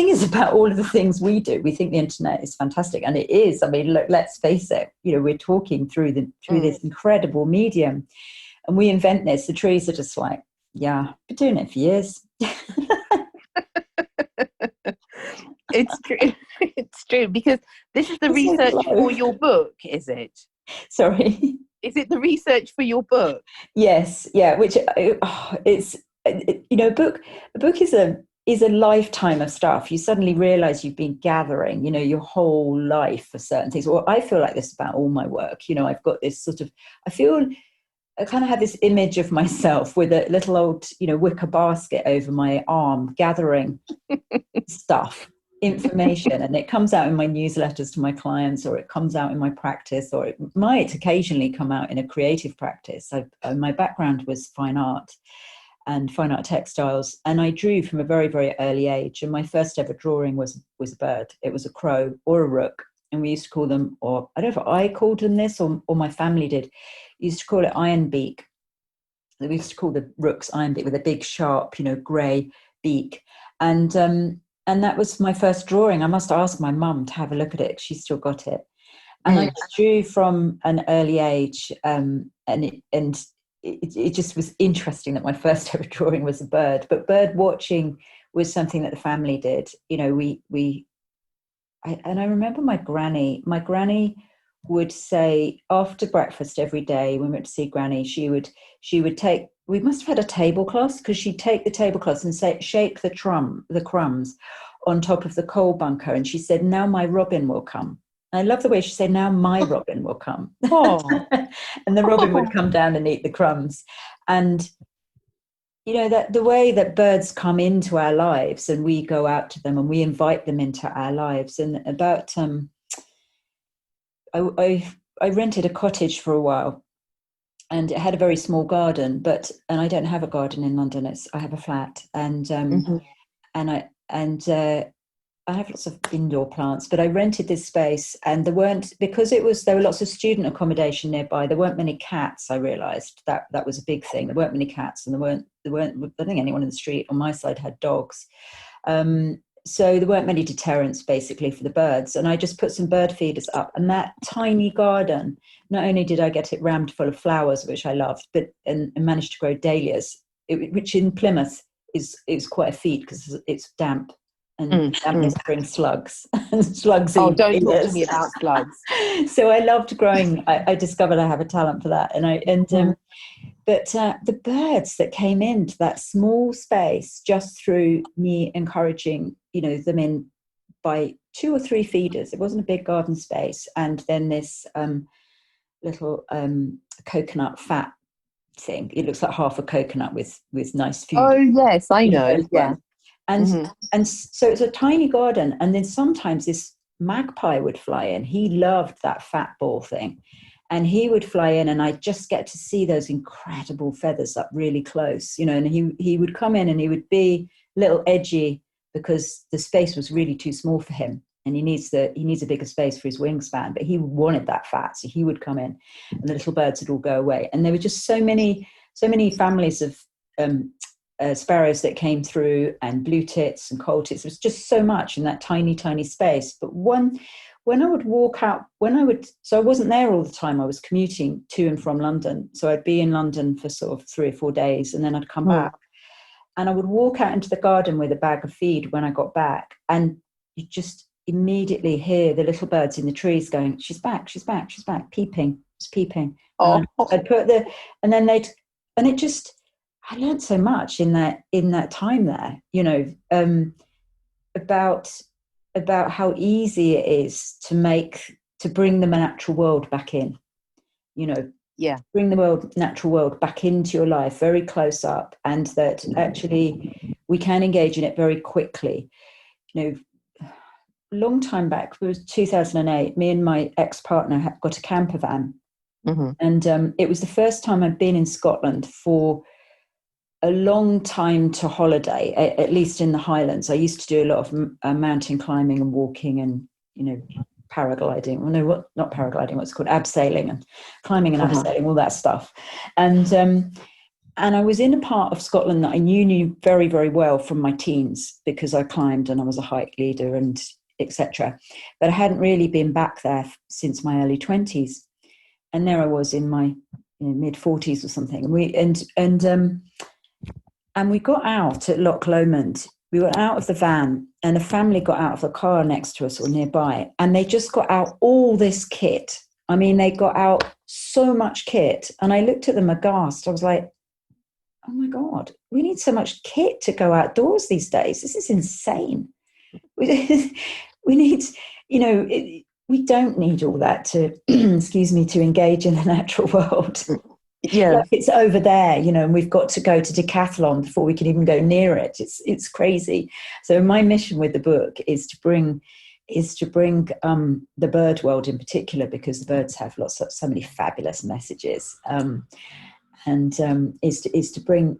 is about all of the things we do, we think the internet is fantastic, and it is. I mean, look, let's face it, we're talking through this incredible medium, and we invent this. The trees are just like, yeah, been doing it for years. It's true. It's true, because this is the research for your book, is it? Sorry? Is it the research for your book? Yes, yeah, which it's, a book is a lifetime of stuff. You suddenly realize you've been gathering, your whole life for certain things. Well, I feel like this about all my work. I've got this sort of, I kind of have this image of myself with a little old, wicker basket over my arm, gathering stuff, information, and it comes out in my newsletters to my clients, or it comes out in my practice, or it might occasionally come out in a creative practice. My background was fine art and fine art textiles, and I drew from a very, very early age. And my first ever drawing was a bird. It was a crow or a rook, and we used to call them, or I don't know if I called them this or my family did, used to call it iron beak. We used to call the rooks iron beak, with a big sharp, grey beak. And that was my first drawing. I must ask my mum to have a look at it. She's still got it. And I drew from an early age, and it just was interesting that my first ever drawing was a bird. But bird watching was something that the family did. I remember my granny would say, after breakfast every day when we went to see Granny, she would take, we must have had a tablecloth, because she'd take the tablecloth and shake the crumbs on top of the coal bunker, and she said, now my robin will come. And I love the way she said, now my robin will come. And the robin would come down and eat the crumbs. And that the way that birds come into our lives, and we go out to them and we invite them into our lives. And about I rented a cottage for a while, and it had a very small garden, and I don't have a garden in London. I have a flat, and I have lots of indoor plants, but I rented this space, and there were lots of student accommodation nearby. There weren't many cats. I realised that was a big thing. There weren't many cats, and there weren't. I think anyone in the street on my side had dogs. So there weren't many deterrents basically for the birds. And I just put some bird feeders up, and that tiny garden, not only did I get it rammed full of flowers, which I loved, but and managed to grow dahlias, which in Plymouth is quite a feat because it's damp. And dampness brings slugs. And slugs don't talk to me about slugs. So I loved growing. I discovered I have a talent for that. But the birds that came into that small space, just through me encouraging, them in by 2 or 3 feeders. It wasn't a big garden space, and then this little coconut fat thing. It looks like half a coconut with nice food. Oh yes, I know. Yeah. And so it's a tiny garden, and then sometimes this magpie would fly in. He loved that fat ball thing, And he would fly in, and I'd just get to see those incredible feathers up really close, you know, and he would come in and he would be a little edgy because the space was really too small for him. And he needs a bigger space for his wingspan, but he wanted that fat. So he would come in and the little birds would all go away. And there were just so many families of sparrows that came through, and blue tits and coal tits. There was just so much in that tiny, tiny space. But when I would walk out, so I wasn't there all the time. I was commuting to and from London. So I'd be in London for sort of 3 or 4 days, and then I'd come back. And I would walk out into the garden with a bag of feed when I got back. And you just immediately hear the little birds in the trees going, she's back, she's back, she's back, peeping, just peeping. Oh. I'd put I learned so much in that time there, you know, about how easy it is to bring the natural world back in, you know, bring the natural world back into your life very close up, and that actually we can engage in it very quickly. You know, a long time back, it was 2008, me and my ex-partner got a camper van. And it was the first time I'd been in Scotland for a long time to holiday, at least in the Highlands. I used to do a lot of mountain climbing and walking and, you know, paragliding. Well, no, not paragliding, what's it called? Abseiling and climbing and abseiling, all that stuff. And I was in a part of Scotland that I knew very, very well from my teens, because I climbed and I was a hike leader and etc. But I hadn't really been back there since my early 20s. And there I was in my mid 40s or something. And we got out at Loch Lomond. We were out of the van, and a family got out of the car next to us or nearby, and they just got out all this kit. I mean, they got out so much kit. And I looked at them aghast. I was like, oh my God, we need so much kit to go outdoors these days. This is insane. We need, you know, we don't need all that to, excuse me, to engage in the natural world. Yeah, like it's over there, you know, and we've got to go to Decathlon before we can even go near it. It's crazy. So my mission with the book is to bring the bird world in particular, because the birds have so many fabulous messages, is to bring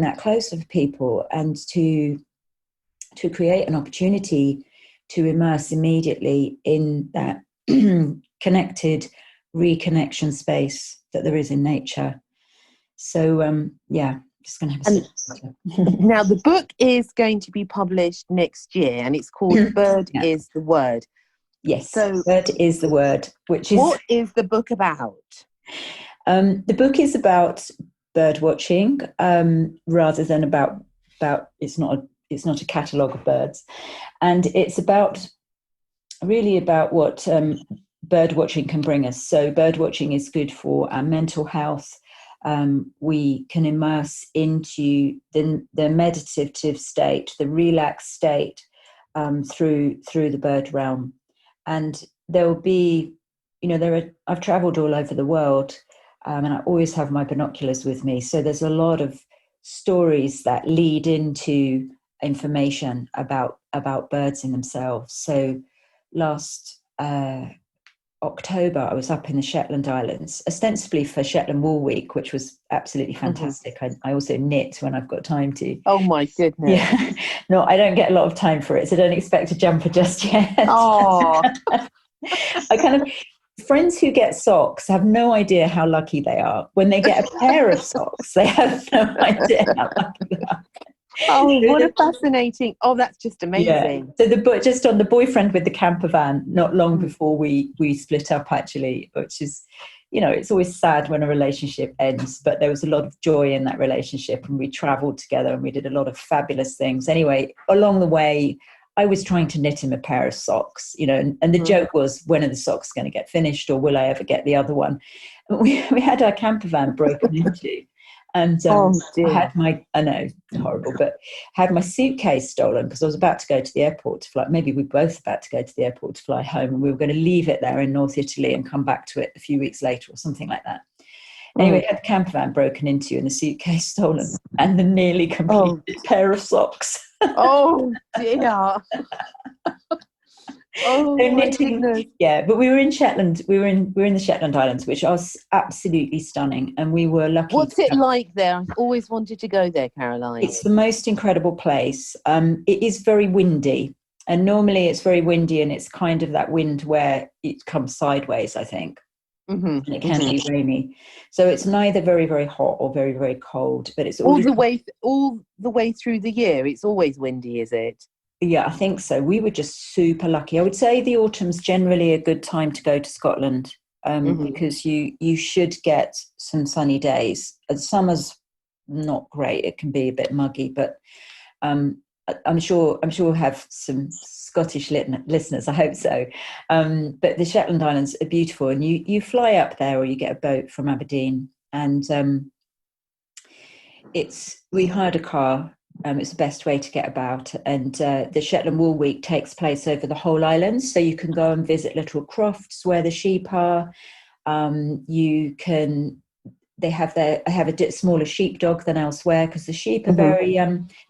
that closer to people, and to create an opportunity to immerse immediately in that connected reconnection space that there is in nature. So just going to have a sip. Now the book is going to be published next year, and it's called Bird is the Word. Yes, so Bird is the Word. What is the book about? The book is about bird watching, rather than about it's not a catalogue of birds, and it's really about what bird watching can bring us. So bird watching is good for our mental health. We can immerse into the meditative state, the relaxed state, through the bird realm. And there will be, you know, I've traveled all over the world, and I always have my binoculars with me. So there's a lot of stories that lead into information about birds in themselves. So last October, I was up in the Shetland Islands, ostensibly for Shetland Wool Week, which was absolutely fantastic. I also knit when I've got time to. Oh my goodness. Yeah. No, I don't get a lot of time for it, so don't expect a jumper just yet. Oh. Friends who get socks have no idea how lucky they are. When they get a pair of socks, they have no idea how lucky they are. Oh, what a fascinating! Oh, that's just amazing. Yeah. So the book, just on the boyfriend with the camper van, not long before we split up, actually, which is, you know, it's always sad when a relationship ends, but there was a lot of joy in that relationship, and we traveled together and we did a lot of fabulous things. Anyway, along the way, I was trying to knit him a pair of socks, you know, and the joke was, when are the socks going to get finished, or will I ever get the other one? We had our camper van broken into. And I know, horrible, but had my suitcase stolen because I was about to go to the airport to fly. Maybe we were both about to go to the airport to fly home, and we were going to leave it there in North Italy and come back to it a few weeks later or something like that. Anyway, had the camper van broken into and the suitcase stolen, and the nearly complete pair of socks. Oh dear. Oh So my knitting, goodness. yeah. But we were in Shetland. We were in the Shetland Islands, which are absolutely stunning, and we were lucky to What's it have. like there? I've always wanted to go there, Caroline. It's the most incredible place. It is very windy, and normally it's very windy, and it's kind of that wind where it comes sideways, I think, Hmm. and it can be rainy. So it's neither very, very hot or very, very cold, but it's All the way through the year. It's always windy, is it? yeah, I think so. We were just super lucky. I would say the autumn's generally a good time to go to Scotland, Hmm. because you should get some sunny days. And summer's not great; it can be a bit muggy, but um, I'm sure we'll have some Scottish listeners. I hope so. But the Shetland Islands are beautiful, and you fly up there, or you get a boat from Aberdeen, and we hired a car. It's the best way to get about, and the Shetland Wool Week takes place over the whole island, so you can go and visit little crofts where the sheep are. You can They have a smaller sheepdog than elsewhere, because the sheep are Hmm. very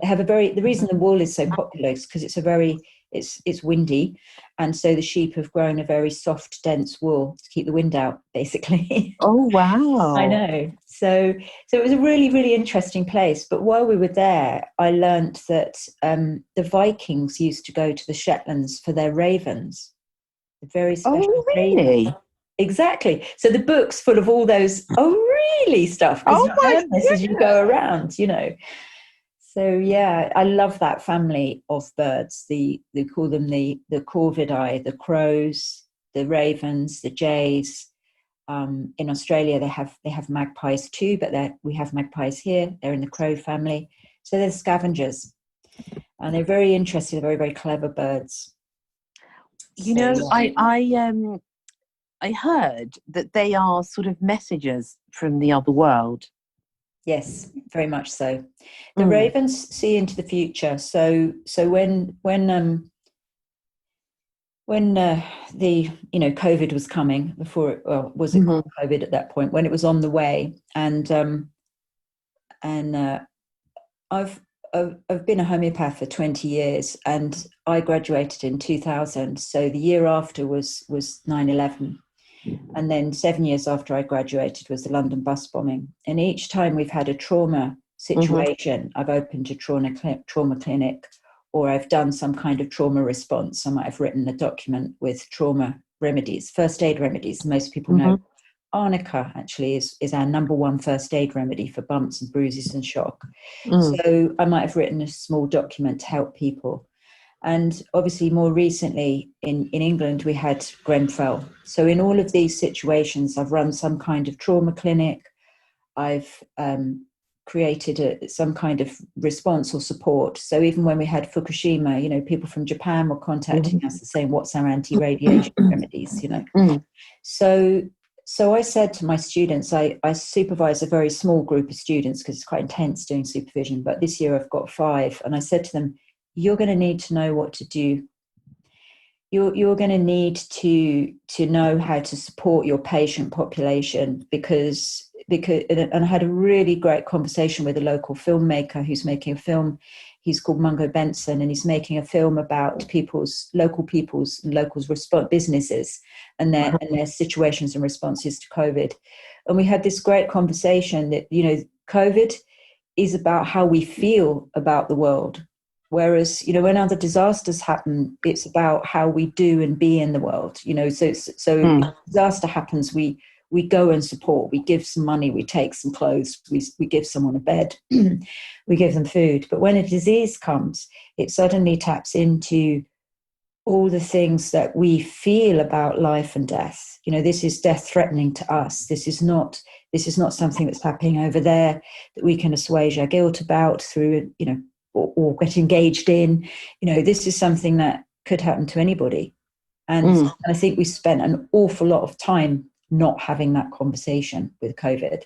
they have a very the reason the wool is so popular is because it's windy, and so the sheep have grown a very soft, dense wool to keep the wind out, basically. Oh I wow. know. So it was a really, really interesting place. But while we were there, I learnt that the Vikings used to go to the Shetlands for their ravens, the very special Oh ravens. really? Exactly. So the book's full of all those "oh really" stuff, because Oh you my learn this as you go goodness. around, So yeah, I love that family of birds. They call them the corvidae, the crows, the ravens, the jays. In Australia, they have magpies too, but we have magpies here. They're in the crow family, so they're scavengers, and they're very interesting. They're very, very clever birds. You So know, yeah. I heard that they are sort of messengers from the other world. Yes, very much so. The Mm. ravens see into the future. So when the COVID was coming, before was it called Hmm. COVID at that point, when it was on the way, and I've I've been a homeopath for 20 years, and I graduated in 2000. So the year after was 9/11, and then 7 years after I graduated was the London bus bombing. And each time we've had a trauma Hmm. situation, I've opened a trauma clinic, or I've done some kind of trauma response. I might have written a document with trauma remedies, first aid remedies. Most people know Hmm. arnica actually is our number one first aid remedy for bumps and bruises and shock. Mm. So I might have written a small document to help people. And obviously, more recently in England, we had Grenfell. So in all of these situations, I've run some kind of trauma clinic. I've created some kind of response or support. So even when we had Fukushima, people from Japan were contacting us saying, "What's our anti-radiation remedies?" Mm. So so I said to my students, I supervise a very small group of students because it's quite intense doing supervision, but this year I've got 5. And I said to them, you're going to need to know what to do. You're going to need to know how to support your patient population, because and I had a really great conversation with a local filmmaker who's making a film. He's called Mungo Benson, and he's making a film about locals businesses and their situations and responses to COVID. And we had this great conversation that COVID is about how we feel about the world. Whereas, when other disasters happen, it's about how we do and be in the world. So if disaster happens, we go and support. We give some money, we take some clothes, we give someone a bed, we give them food. But when a disease comes, it suddenly taps into all the things that we feel about life and death. This is death threatening to us. This is not something that's happening over there that we can assuage our guilt about through, or get engaged in. This is something that could happen to anybody. And I think we spent an awful lot of time not having that conversation with COVID.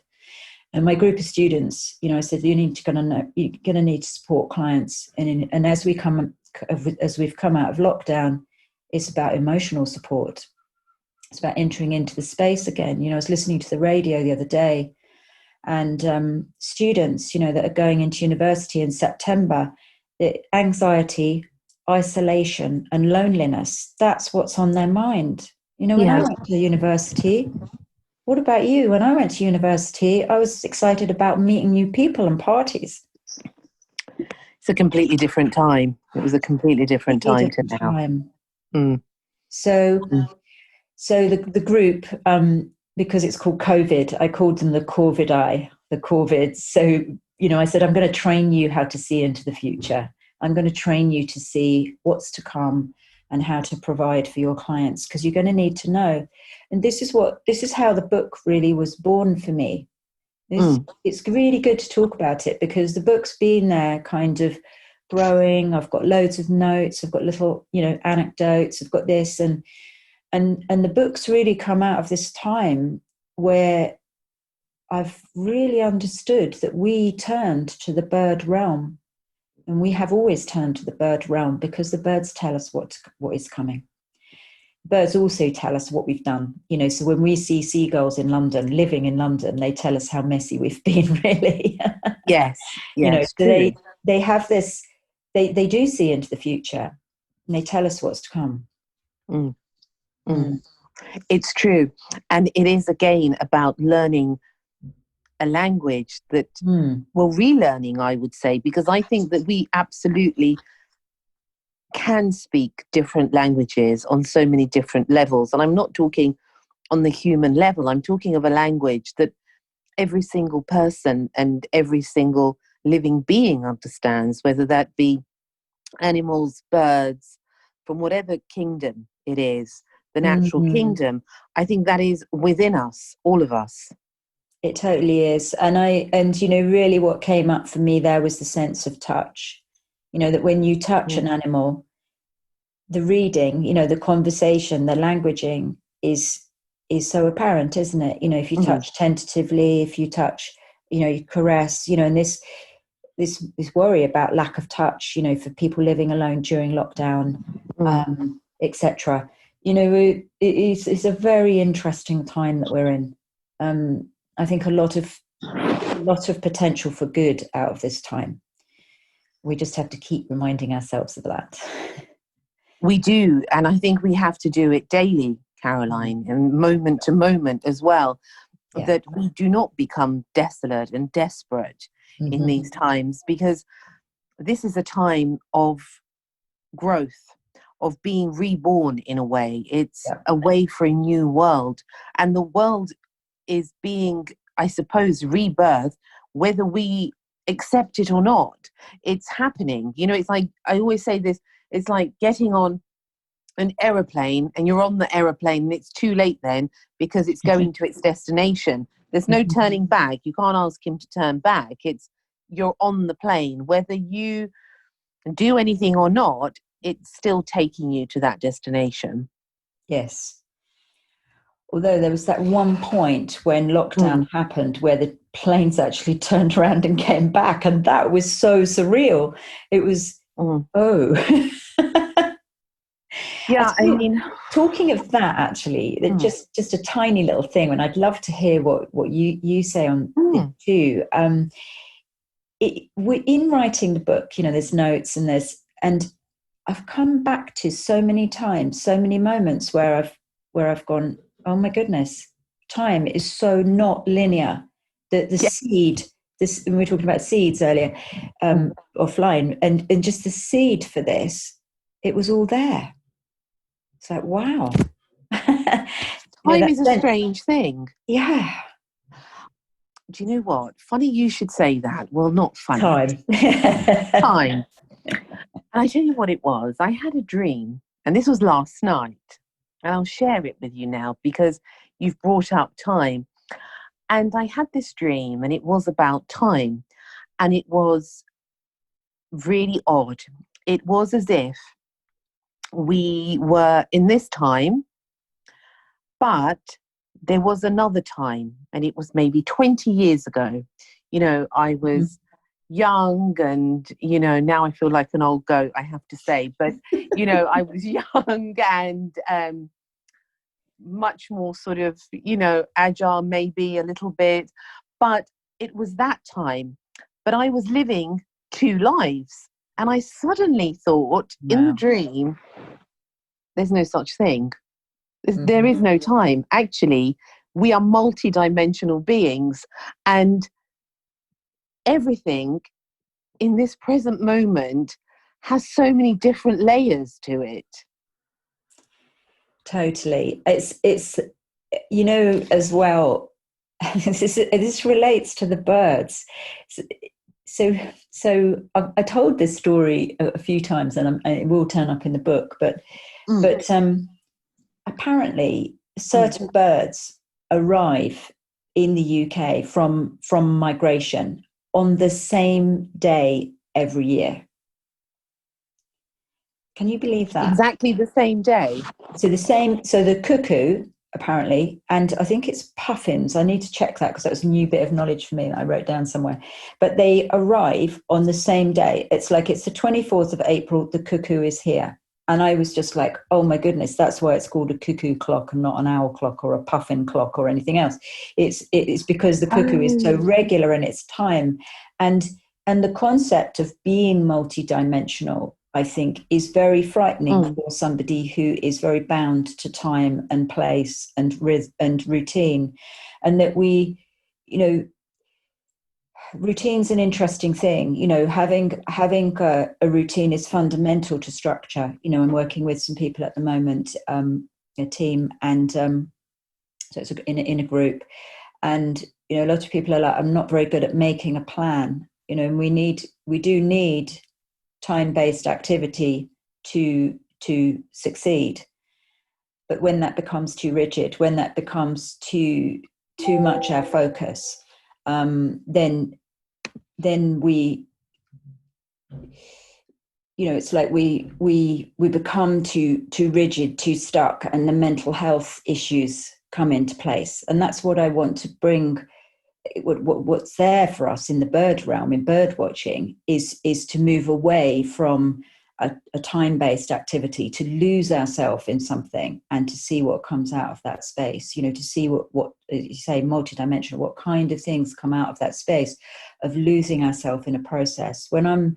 And my group of students, I said, you're going to need to support clients. And as we've come out of lockdown, it's about emotional support. It's about entering into the space again. I was listening to the radio the other day, and students, that are going into university in September, the anxiety, isolation and loneliness. That's what's on their mind. You know, when I Yeah, went to university, what about you? When I went to university, I was excited about meeting new people and parties. it's a completely different time. It was a completely different Completely time to different now. time. Mm. So, Mm. so the group, because it's called COVID, I called them the the COVID. So, you know, I said, I'm going to train you how to see into the future. I'm going to train you to see what's to come and how to provide for your clients, because you're going to need to know. And this is how the book really was born for me. It's really good to talk about it, because the book's been there kind of growing. I've got loads of notes. I've got little, you know, anecdotes. I've got this, and the book's really come out of this time where I've really understood that we turned to the bird realm, and we have always turned to the bird realm because the birds tell us what is coming. Birds also tell us what we've done, you know. So when we see seagulls in London, living in London, they tell us how messy we've been, really. Yes, You know, yes, so true. they have this, they do see into the future, and they tell us what's to come. Mm. Mm. It's true. And it is again about learning a language that, well, relearning, I would say, because I think that we absolutely can speak different languages on so many different levels. And I'm not talking on the human level, I'm talking of a language that every single person and every single living being understands, whether that be animals, birds, from whatever kingdom it is, the natural kingdom. I think that is within us, all of us. It totally is. And you know, really what came up for me there was the sense of touch. You know, that when you touch an animal, the reading, you know, the conversation, the languaging is so apparent, isn't it? You know, if you touch tentatively, if you touch, you know, you caress, you know, and this worry about lack of touch, you know, for people living alone during lockdown, etc. You know, it's a very interesting time that we're in. I think a lot of potential for good out of this time. We just have to keep reminding ourselves of that. We do, and I think we have to do it daily, Caroline, and moment to moment as well, that we do not become desolate and desperate in these times, because this is a time of growth, of being reborn in a way. It's a way for a new world, and the world is being, I suppose, rebirth, whether we accept it or not. It's happening. You know, it's like, I always say this, it's like getting on an aeroplane and you're on the aeroplane and it's too late then because it's going to its destination. There's no turning back. You can't ask him to turn back. It's, you're on the plane. Whether you do anything or not, it's still taking you to that destination. Yes. Although there was that one point when lockdown happened where the planes actually turned around and came back, and that was so surreal. It was, Yeah, I mean, talking of that, actually, just a tiny little thing, and I'd love to hear what you say on it too. In writing the book, you know, there's notes and I've come back to so many times, so many moments where I've gone, oh my goodness, time is so not linear. The seed, this, we were talking about seeds earlier, offline, and just the seed for this, it was all there. It's like, wow. Time is a strange thing. Yeah. Do you know what? Funny you should say that. Well, not funny. Time. And I tell you what it was. I had a dream, and this was last night. And I'll share it with you now because you've brought up time. And I had this dream, and it was about time. And it was really odd. It was as if we were in this time, but there was another time, and it was maybe 20 years ago. You know, I was young, and, you know, now I feel like an old goat, I have to say. But, you know, I was young and much more sort of, you know, agile, maybe a little bit. But it was that time. But I was living two lives And I suddenly thought, in the Wow. dream, there's no such thing. There Mm-hmm. is no time. Actually, we are multi-dimensional beings, and everything in this present moment has so many different layers to it. Totally. It's as well, this relates to the birds. So I told this story a few times, and it will turn up in the book. But apparently, certain birds arrive in the UK from migration on the same day every year. Can you believe that? Exactly the same day. So the cuckoo, apparently, and I think it's puffins. I need to check that because that was a new bit of knowledge for me that I wrote down somewhere. But they arrive on the same day. It's the 24th of April, the cuckoo is here. And I was just like, oh my goodness, that's why it's called a cuckoo clock and not an owl clock or a puffin clock or anything else. It's because the cuckoo is so regular in its time. And the concept of being multidimensional, I think, is very frightening for somebody who is very bound to time and place and routine. And that routine's an interesting thing. Having a routine is fundamental to structure. I'm working with some people at the moment, a team, and so it's in a group. And a lot of people are like, I'm not very good at making a plan. And we do need time-based activity to succeed. But when that becomes too rigid, when that becomes too much our focus, then we, it's like we become too rigid, too stuck, and the mental health issues come into place. And that's what I want to bring. What's there for us in the bird realm, in bird watching, is to move away from a time-based activity, to lose ourselves in something and to see what comes out of that space, to see what you say, multidimensional, what kind of things come out of that space of losing ourselves in a process. When I'm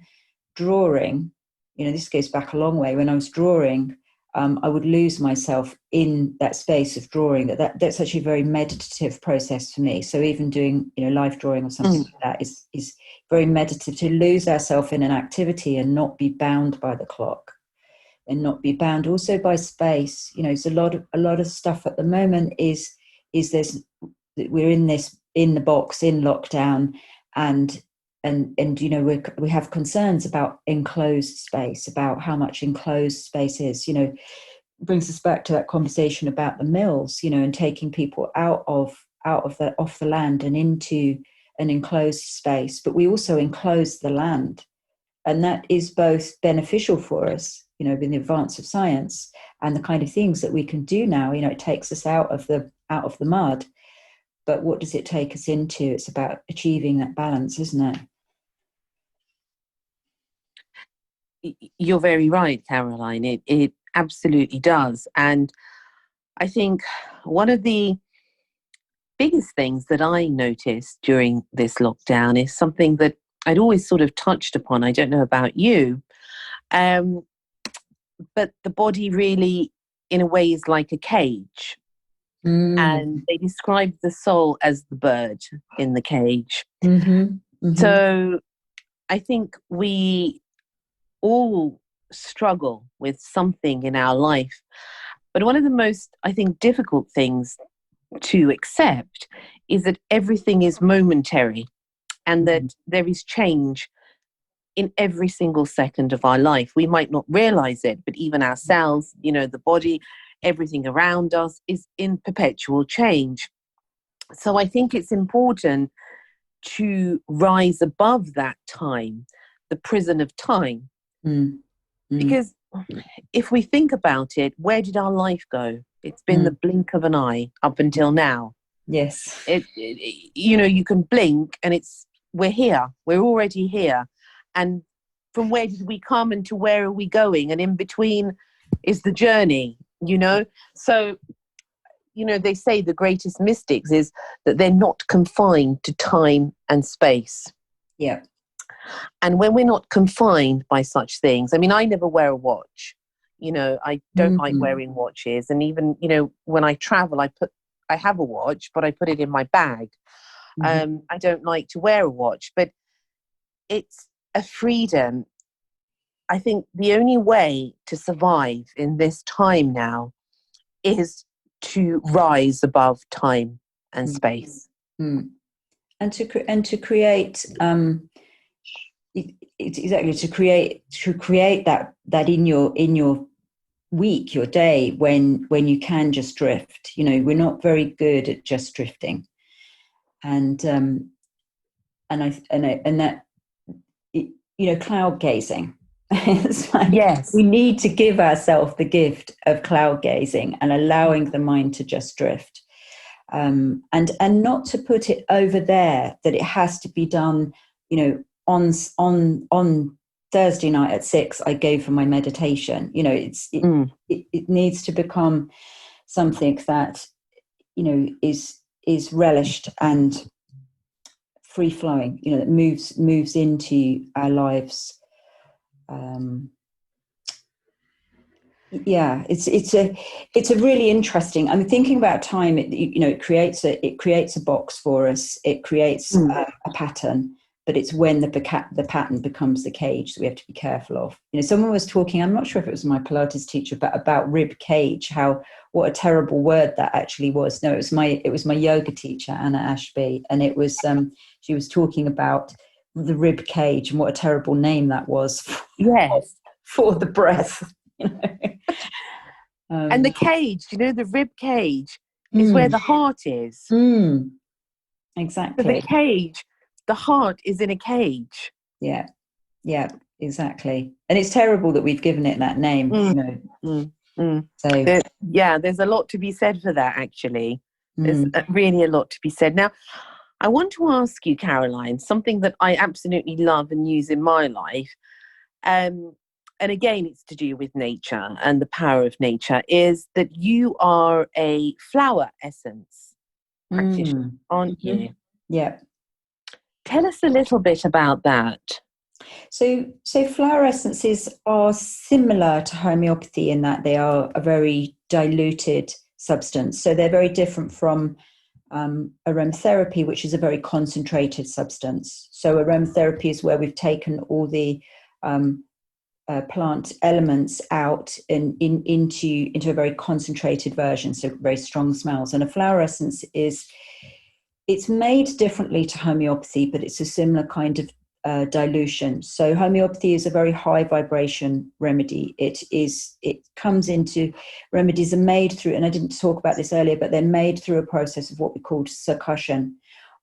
drawing, this goes back a long way. When I was drawing, I would lose myself in that space of drawing. That's actually a very meditative process for me. So even doing, live drawing or something like that is very meditative, to lose ourselves in an activity and not be bound by the clock, and not be bound also by space. It's a lot of stuff at the moment is we're in the box, in lockdown, and we have concerns about enclosed space, about how much enclosed space is. Brings us back to that conversation about the mills, and taking people out of off the land and into an enclosed space. But we also enclose the land, and that is both beneficial for us, with the advance of science and the kind of things that we can do now. It takes us out of the mud. But what does it take us into? It's about achieving that balance, isn't it? You're very right, Caroline. It absolutely does. And I think one of the biggest things that I noticed during this lockdown is something that I'd always sort of touched upon. I don't know about you, but the body really, in a way, is like a cage. And they describe the soul as the bird in the cage. So I think we all struggle with something in our life. But one of the most, I think, difficult things to accept is that everything is momentary, and that there is change in every single second of our life. We might not realize it, but even ourselves, the body, everything around us is in perpetual change. So I think it's important to rise above that time, the prison of time. Because if we think about it, where did our life go? It's been the blink of an eye up until now. Yes. You can blink and we're here. We're already here. And from where did we come and to where are we going? And in between is the journey, So, they say the greatest mystics is that they're not confined to time and space. Yeah. And when we're not confined by such things, I mean, I never wear a watch. I don't like wearing watches. And even, when I travel, I have a watch, but I put it in my bag. I don't like to wear a watch, but it's a freedom. I think the only way to survive in this time now is to rise above time and space. And to create exactly to create that in your week, your day, when you can just drift. We're not very good at just drifting, and that, cloud gazing. It's like, yes, we need to give ourselves the gift of cloud gazing and allowing the mind to just drift, and not to put it over there, that it has to be done, on Thursday night at 6 I go for my meditation. It needs to become something that is relished and free flowing, that moves into our lives. It's a really interesting. I'm thinking about time. It creates a box for us. It creates a pattern, but it's when the pattern becomes the cage that we have to be careful of. Someone was talking. I'm not sure if it was my Pilates teacher, but about rib cage. What a terrible word that actually was. No, it was my yoga teacher, Anna Ashby, and it was she was talking about the rib cage and what a terrible name that was. Yes, for the breath. And the cage, the rib cage is where the heart is. Exactly. So the cage, the heart is in a cage. Yeah, exactly. And it's terrible that we've given it that name. So there's a lot to be said for that, actually. There's really a lot to be said. Now, I want to ask you, Caroline, something that I absolutely love and use in my life. And again, it's to do with nature and the power of nature, is that you are a flower essence practitioner, aren't you? Yeah. Tell us a little bit about that. So flower essences are similar to homeopathy in that they are a very diluted substance. So they're very different from aromatherapy, which is a very concentrated substance. So aromatherapy is where we've taken all the plant elements out into a very concentrated version, so very strong smells. And a flower essence it's made differently to homeopathy, but it's a similar kind of dilution. So homeopathy is a very high vibration remedy. It comes into, remedies are made through, and I didn't talk about this earlier, but they're made through a process of what we call succussion,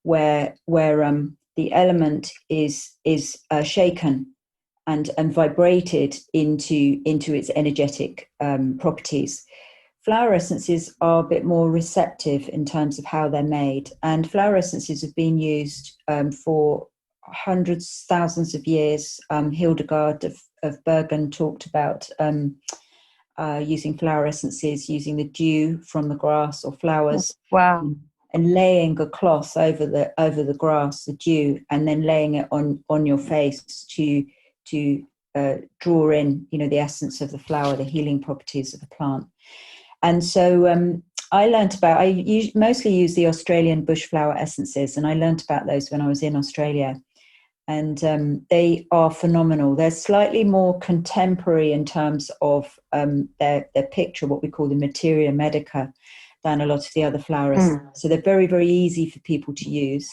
where the element is shaken and vibrated into its energetic properties. Flower essences are a bit more receptive in terms of how they're made, and flower essences have been used for hundreds, thousands of years. Hildegard of Bergen talked about using flower essences, using the dew from the grass or flowers. Wow. And laying a cloth over the grass, the dew, and then laying it on your face to draw in, the essence of the flower, the healing properties of the plant. And so I mostly use the Australian bush flower essences, and I learned about those when I was in Australia. And they are phenomenal. They're slightly more contemporary in terms of their picture, what we call the materia medica, than a lot of the other flowers. So they're very, very easy for people to use.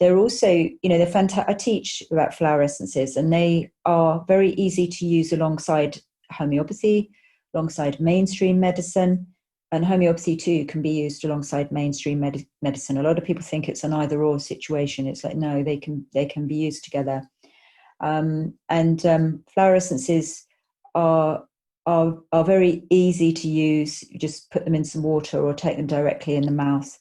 They're also, they're fantastic. I teach about flower essences, and they are very easy to use alongside homeopathy, alongside mainstream medicine, and homeopathy too can be used alongside mainstream medicine. A lot of people think it's an either-or situation. It's like, no, they can be used together. Flower essences are very easy to use. You just put them in some water or take them directly in the mouth.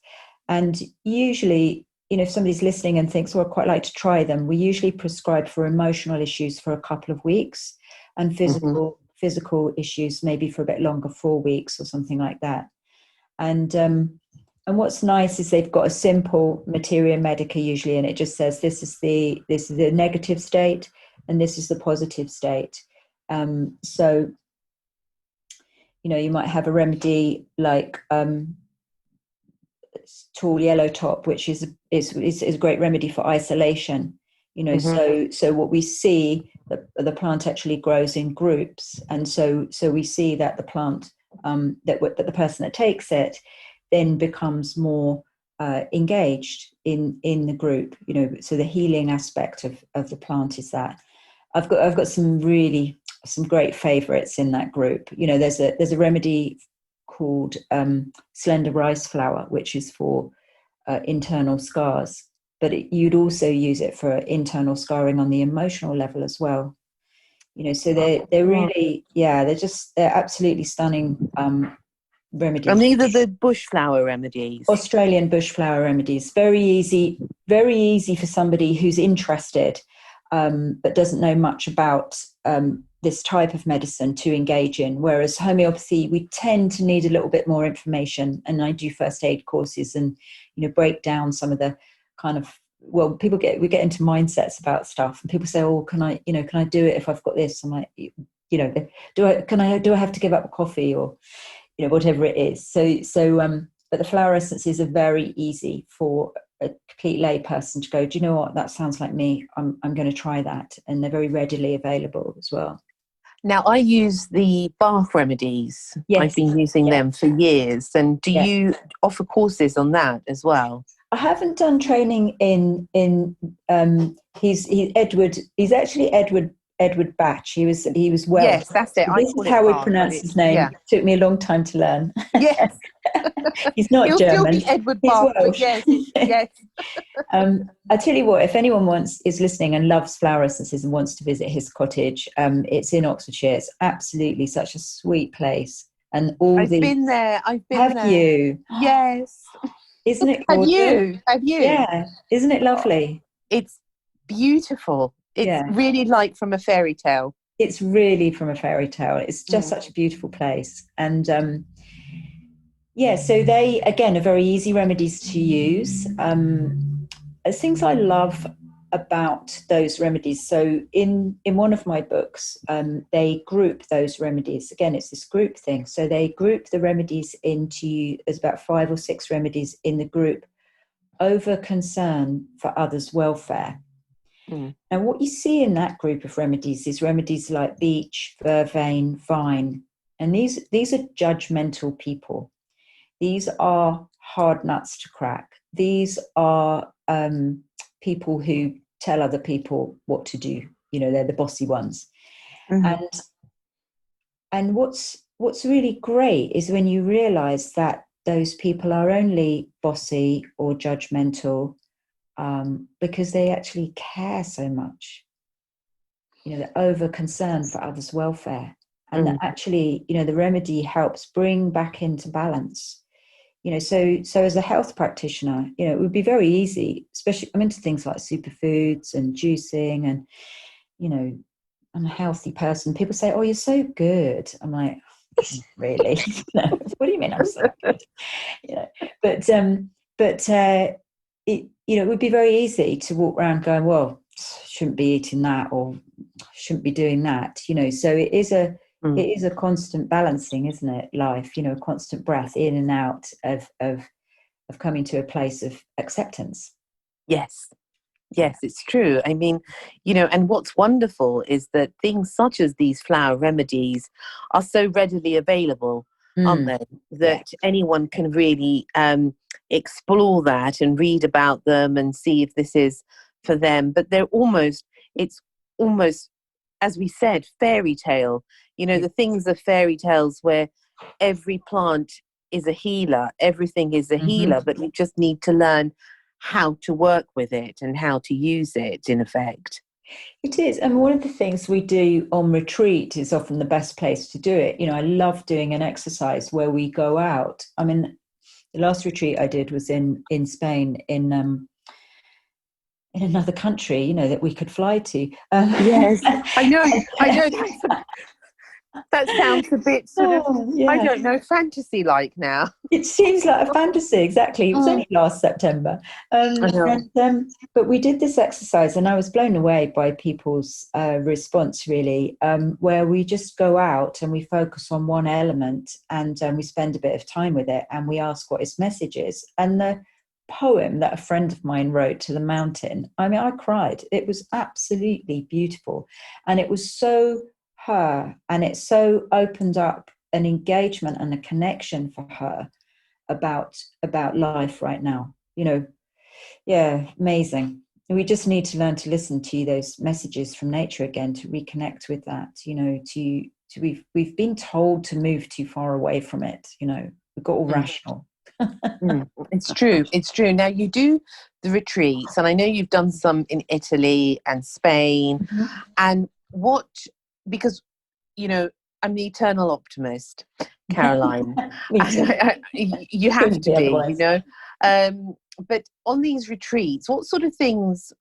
And usually, if somebody's listening and thinks, well, I'd quite like to try them, we usually prescribe for emotional issues for a couple of weeks, and physical issues maybe for a bit longer, 4 weeks or something like that. And And what's nice is they've got a simple materia medica usually, and it just says this is the negative state and this is the positive state. So you might have a remedy like tall yellow top, which is a great remedy for isolation. So what we see, the plant actually grows in groups, and so we see that the plant that the person that takes it then becomes more engaged in the group. So the healing aspect of the plant is that. I've got some great favorites in that group. There's a remedy called slender rice flower, which is for internal scars, but you'd also use it for internal scarring on the emotional level as well. So they're really, they're absolutely stunning remedies. And these are the bush flower remedies. Australian bush flower remedies. Very easy for somebody who's interested, but doesn't know much about this type of medicine to engage in. Whereas homeopathy, we tend to need a little bit more information. And I do first aid courses and, break down some of the kind of, well, we get into mindsets about stuff, and people say, oh, can I do it if I've got this? I'm like, do I have to give up coffee or, whatever it is. So, but the flower essences are very easy for a complete lay person to go, do you know what, that sounds like me, I'm going to try that. And they're very readily available as well. Now, I use the bath remedies. Yes. I've been using them for years. And do you offer courses on that as well? I haven't done training in he's actually Edward Batch. He was Welsh. Yes, that's it. This is how we pronounce his name. Yeah. It took me a long time to learn. Yes. He's not He'll German. Still be Edward Bath, but yes. I tell you what, if anyone is listening and loves flower essences and wants to visit his cottage, it's in Oxfordshire. It's absolutely such a sweet place. And I've been there. Have you? Yes. Isn't it gorgeous? Have you? Yeah. Isn't it lovely? It's beautiful. It's really like from a fairy tale. It's really from a fairy tale. It's just such a beautiful place. And so they, again, are very easy remedies to use. Things I love about those remedies. So in one of my books, they group those remedies. Again, it's this group thing. So they group the remedies there's about 5 or 6 remedies in the group over concern for others' welfare. And what you see in that group of remedies is remedies like beech, vervain, vine. And these are judgmental people. These are hard nuts to crack. These are people who tell other people what to do. They're the bossy ones. And what's really great is when you realize that those people are only bossy or judgmental because they actually care so much. They're over concerned for others' welfare. And that actually, the remedy helps bring back into balance. So as a health practitioner, it would be very easy, especially I'm into things like superfoods and juicing and, I'm a healthy person. People say, oh, you're so good. I'm like, really? What do you mean I'm so good? But it would be very easy to walk around going, well, shouldn't be eating that or shouldn't be doing that. So it is a constant balancing, isn't it? Life, a constant breath in and out of coming to a place of acceptance. Yes, it's true. I mean, and what's wonderful is that things such as these flower remedies are so readily available, aren't they? That anyone can really explore that and read about them and see if this is for them. But it's almost, as we said, fairy tale. The things are fairy tales where every plant is a healer, everything is a healer, but you just need to learn how to work with it and how to use it in effect. It is. And one of the things we do on retreat is often the best place to do it. I love doing an exercise where we go out. I mean, the last retreat I did was in Spain, in another country, that we could fly to. Yes, I know. That sounds a bit sort of, Oh, I yeah. don't know, fantasy-like now. It seems like a fantasy, exactly. It was Mm. only last September. I know. But we did this exercise, and I was blown away by people's response, really, where we just go out and we focus on one element, and we spend a bit of time with it, and we ask what its message is. And the poem that a friend of mine wrote to the mountain, I mean, I cried. It was absolutely beautiful. And it was so her, and it so opened up an engagement and a connection for her about life right now. Yeah, amazing. We just need to learn to listen to those messages from nature again, to reconnect with that. To we've been told to move too far away from it. We've got all rational. It's true. It's true. Now you do the retreats, and I know you've done some in Italy and Spain. Mm-hmm. And because I'm the eternal optimist, Caroline. Me too. You have Couldn't to be be, otherwise. But on these retreats, what sort of things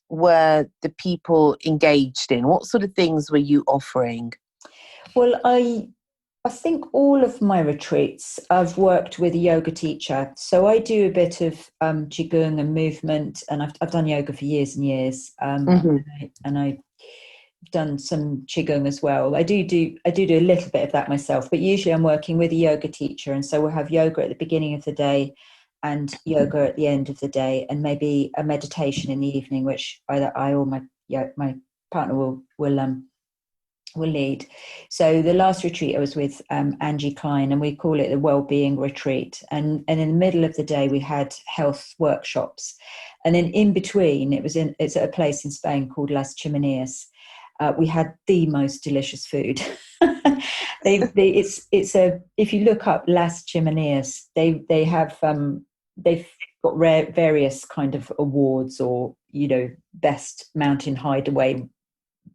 were the people engaged in? What sort of things were you offering? Well, I think all of my retreats, I've worked with a yoga teacher. So I do a bit of qigong and movement, and I've done yoga for years and years. And I've done some qigong as well. I do a little bit of that myself, but usually I'm working with a yoga teacher, and so we'll have yoga at the beginning of the day and yoga at the end of the day, and maybe a meditation in the evening, which either I or my partner will lead. So the last retreat I was with Angie Klein, and we call it the Wellbeing Retreat. And in the middle of the day we had health workshops, and then in between it's at a place in Spain called Las Chimeneas. We had the most delicious food. If you look up Las Chimeneas, they have they've got various kind of awards, or best mountain hideaway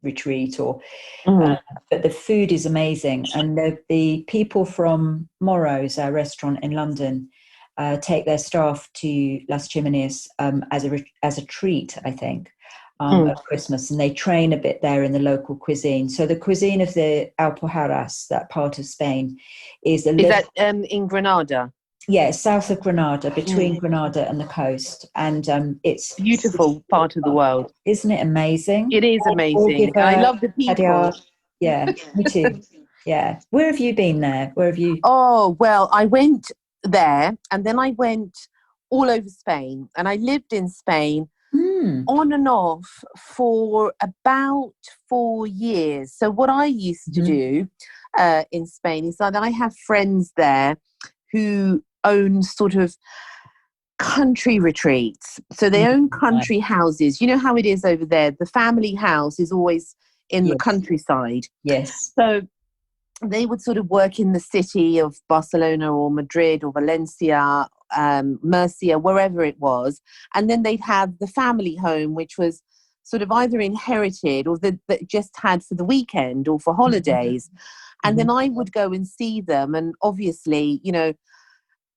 retreat, or but the food is amazing. And the people from Morrow's, our restaurant in London, take their staff to Las Chimeneas as a treat, I think, at Christmas, and they train a bit there in the local cuisine. So the cuisine of the Alpujarras, that part of Spain, is that in Granada? Yeah, south of Granada, between Granada and the coast, and it's beautiful part of the world. Isn't it amazing? It is amazing. I love the people. Yeah, me too. Yeah. Where have you been there? Where have you? Oh, well, I went there, and then I went all over Spain, and I lived in Spain on and off for about 4 years. So what I used to do in Spain is that I have friends there who own sort of country retreats. So they own country houses. You know how it is over there. The family house is always in the countryside. Yes. So they would sort of work in the city of Barcelona or Madrid or Valencia, Murcia, wherever it was. And then they'd have the family home, which was sort of either inherited or that just had for the weekend or for holidays. And then I would go and see them. And obviously,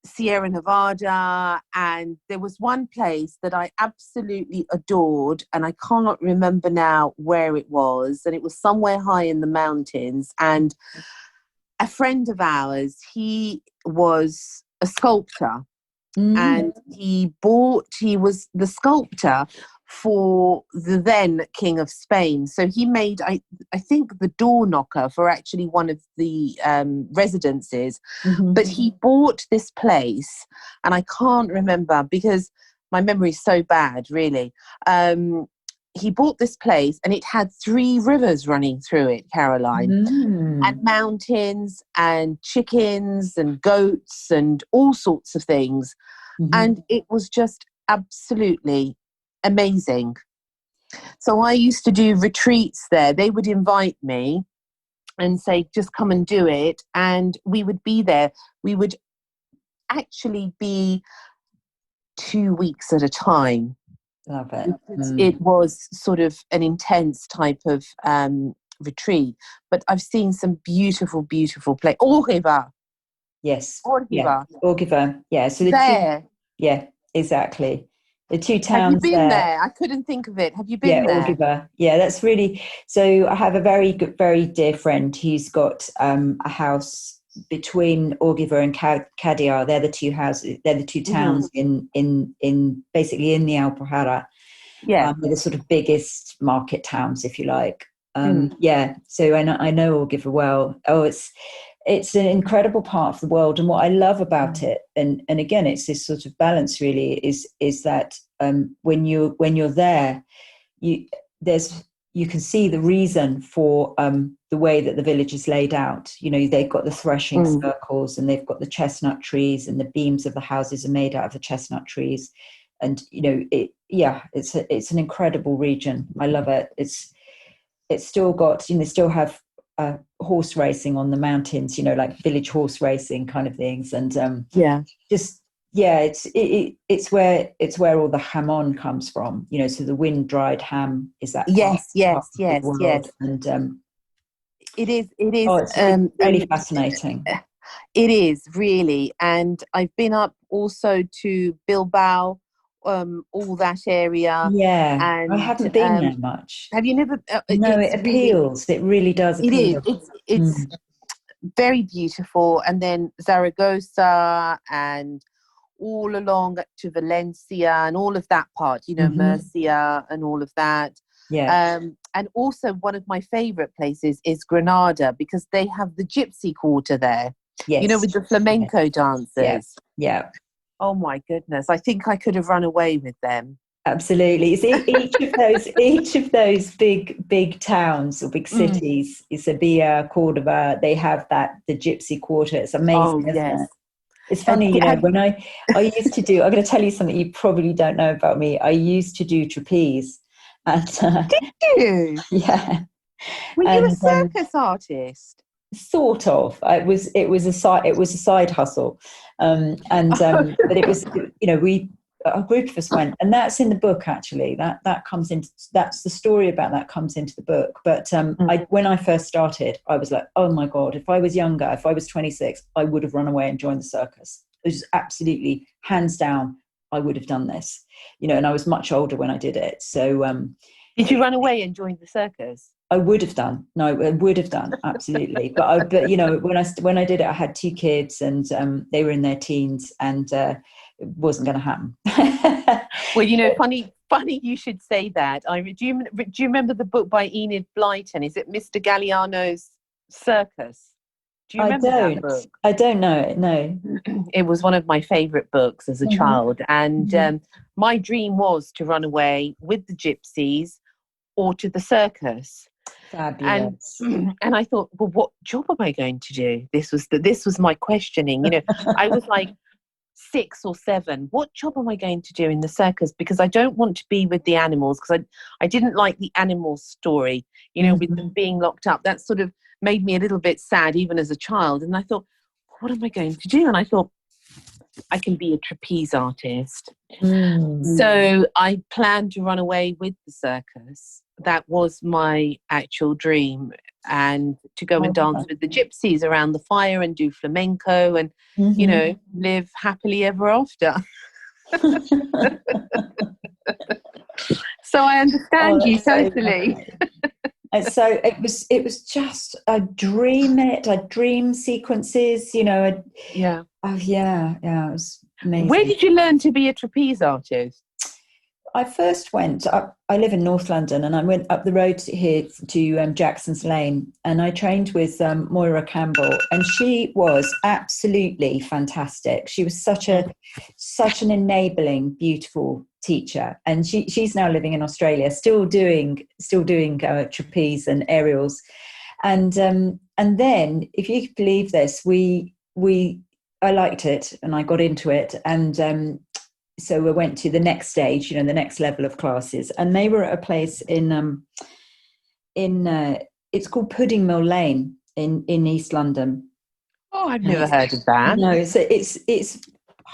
Sierra Nevada, and there was one place that I absolutely adored, and I cannot remember now where it was, and it was somewhere high in the mountains. And a friend of ours, he was a sculptor, and he was the sculptor for the then King of Spain. So he made, I think, the door knocker for actually one of the residences. But he bought this place, and I can't remember because my memory is so bad, really. He bought this place, and it had 3 rivers running through it, Caroline, and mountains and chickens and goats and all sorts of things. And it was just absolutely amazing. So I used to do retreats there. They would invite me and say, just come and do it. And we would be there. We would actually be 2 weeks at a time. Love it. It was sort of an intense type of retreat. But I've seen some beautiful, beautiful places. Orgiva. Yes. Orgiva. Orgiva. Yeah. So there. Yeah, exactly. The two Have you towns been there. there? I couldn't think of it. Have you Yeah, been there? Augiver. Yeah, that's really. So I have a very dear friend. He's got a house between Augiver and Cadia. They're the two houses. They're the two towns in basically in the Alpujarra. Yeah. They're the sort of biggest market towns, if you like. Mm. Yeah. So I know Augiver well. Oh, it's an incredible part of the world, and what I love about it, and again, it's this sort of balance. Really, is that when you're there, you can see the reason for the way that the village is laid out. You know, they've got the threshing circles, and they've got the chestnut trees, and the beams of the houses are made out of the chestnut trees. And you know, it's an incredible region. I love it. It's still got, you know, still have horse racing on the mountains, you know, like village horse racing kind of things, and just it's where all the hamon comes from, you know. So the wind dried ham is that part of the world, and it is it's really fascinating. It is really, and I've been up also to Bilbao, all that area. Yeah, And I haven't been there much. have you never? No, it appeals. It really does appeal. It is. It's very beautiful. And then Zaragoza and all along to Valencia and all of that part, you know, Murcia and all of that. Yeah. And also one of my favorite places is Granada, because they have the gypsy quarter there. Yes. You know, with the flamenco dancers. Yeah. Oh my goodness. I think I could have run away with them. Absolutely. See, each of those big towns or big cities, Sevilla, Cordoba, they have the gypsy quarter. It's amazing, isn't it? It's funny, you know, when I used to do, I'm going to tell you something you probably don't know about me. I used to do trapeze. And, did you? Yeah. Were you a circus artist? Sort of. It was a side hustle, but it was, you know, a group of us went, and that's in the book actually. That's the story about that comes into the book. But when I first started, I was like, oh my God, if I was younger, if I was 26, I would have run away and joined the circus. It was just absolutely hands down, I would have done this, you know. And I was much older when I did it. So did you run away and join the circus? I would have done. No, I would have done, absolutely. But you know, when I did it, I had 2 kids, and they were in their teens, and it wasn't going to happen. Well, you know, funny you should say that. Do you remember the book by Enid Blyton? Is it Mr. Galliano's Circus? Do you remember that book? I don't know it. No. It was one of my favourite books as a child, and my dream was to run away with the gypsies or to the circus. Fabulous. And I thought, well, what job am I going to do? This was my questioning. You know, I was like 6 or 7. What job am I going to do in the circus? Because I don't want to be with the animals, because I didn't like the animal story, you know, with them being locked up. That sort of made me a little bit sad even as a child. And I thought, what am I going to do? And I thought, I can be a trapeze artist. So I planned to run away with the circus. That was my actual dream, and to go and dance with the gypsies around the fire and do flamenco and, you know, live happily ever after. So I understand you totally. So it was just a dream. I dream sequences, you know. Yeah. Oh yeah, it was amazing. Where did you learn to be a trapeze artist? I first went up, I live in North London, and I went up the road here to Jackson's Lane, and I trained with Moira Campbell, and she was absolutely fantastic. She was such an enabling, beautiful teacher, and she's now living in Australia, still doing trapeze and aerials, and then, if you could believe this, I liked it and I got into it, and so we went to the next stage, you know, the next level of classes, and they were at a place in it's called Pudding Mill Lane in East London. Oh, I've never heard of that. No, so it's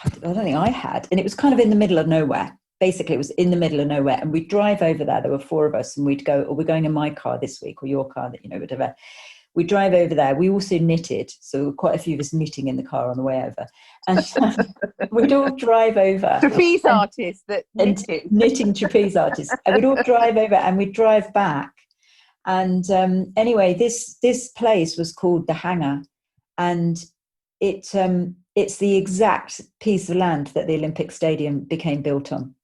I don't think I had, and it was kind of in the middle of nowhere. Basically, it was in the middle of nowhere, and we'd drive over there. There were 4 of us, and we'd go, "Oh, we're going in my car this week, or your car, that, you know, whatever." we drive over there. We also knitted, so quite a few of us knitting in the car on the way over, and we'd all drive over. Trapeze artists that knitted. Knitting trapeze artists, and we'd all drive over, and we'd drive back. And anyway, this place was called the Hangar, and it's the exact piece of land that the Olympic Stadium became built on.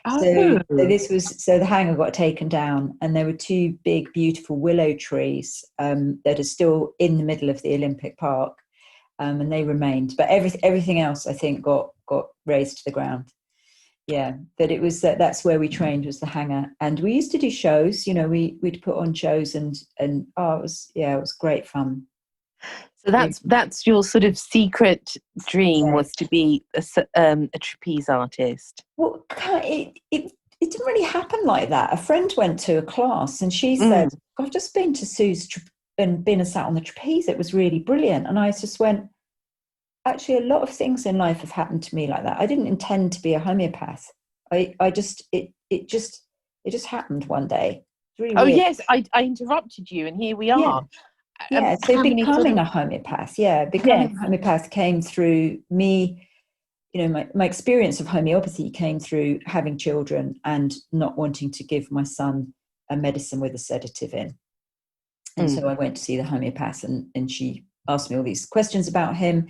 Oh. So the Hangar got taken down, and there were two big, beautiful willow trees that are still in the middle of the Olympic Park, and they remained. But everything else, I think, got razed to the ground. Yeah, but it was that's where we trained, was the Hangar, and we used to do shows. You know, we'd put on shows, and it was great fun. So that's your sort of secret dream, was to be a trapeze artist. Well, it didn't really happen like that. A friend went to a class, and she said, "I've just been to Sue's and been and sat on the trapeze. It was really brilliant." And I just went, actually, a lot of things in life have happened to me like that. I didn't intend to be a homeopath. It just happened one day. Really weird. Yes, I interrupted you, and here we are. Yeah, so becoming a homeopath. Yeah, becoming a homeopath came through me. You know, my experience of homeopathy came through having children and not wanting to give my son a medicine with a sedative in. And so I went to see the homeopath, and she asked me all these questions about him,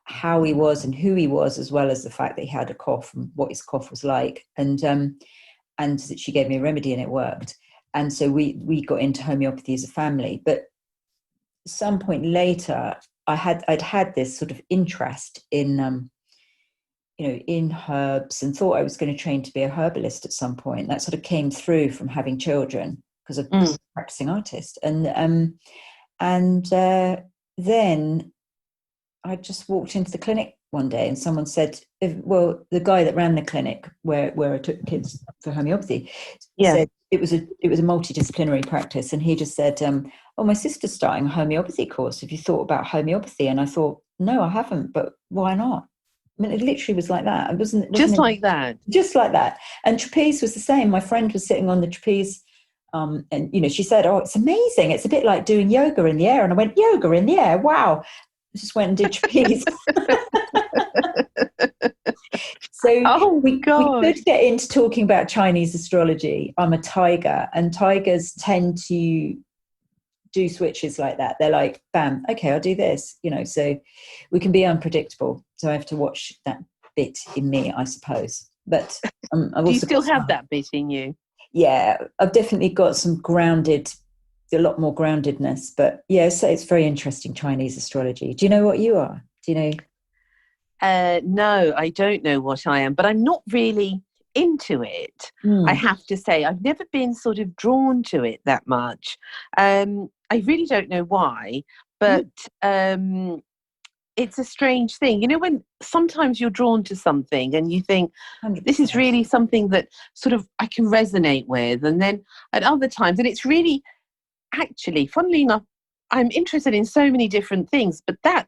how he was and who he was, as well as the fact that he had a cough and what his cough was like. And that she gave me a remedy, and it worked. And so we got into homeopathy as a family. But some point later, I'd had this sort of interest in in herbs, and thought I was going to train to be a herbalist at some point. That sort of came through from having children, because I'm a practicing artist. And then I just walked into the clinic one day, and someone said, the guy that ran the clinic where I took kids for homeopathy said it was a multidisciplinary practice, and he just said, my sister's starting a homeopathy course. Have you thought about homeopathy? And I thought, no, I haven't, but why not? I mean, it literally was like that. It wasn't like that. Just like that. And trapeze was the same. My friend was sitting on the trapeze, and she said, "Oh, it's amazing. It's a bit like doing yoga in the air." And I went, "Yoga in the air? Wow!" I just went and did trapeze. So we could get into talking about Chinese astrology. I'm a tiger, and tigers tend to do switches like that. They're like, bam, okay, I'll do this, so we can be unpredictable. So I have to watch that bit in me, I suppose. But do you still have that bit in you? Yeah, I've definitely got a lot more groundedness. But yeah, so it's very interesting, Chinese astrology. Do you know what you are? Do you know? No, I don't know what I am, but I'm not really into it. I have to say, I've never been sort of drawn to it that much. I really don't know why, but it's a strange thing. When sometimes you're drawn to something and you think, 100%. This is really something that sort of I can resonate with. And then at other times, and it's really, actually, funnily enough, I'm interested in so many different things, but that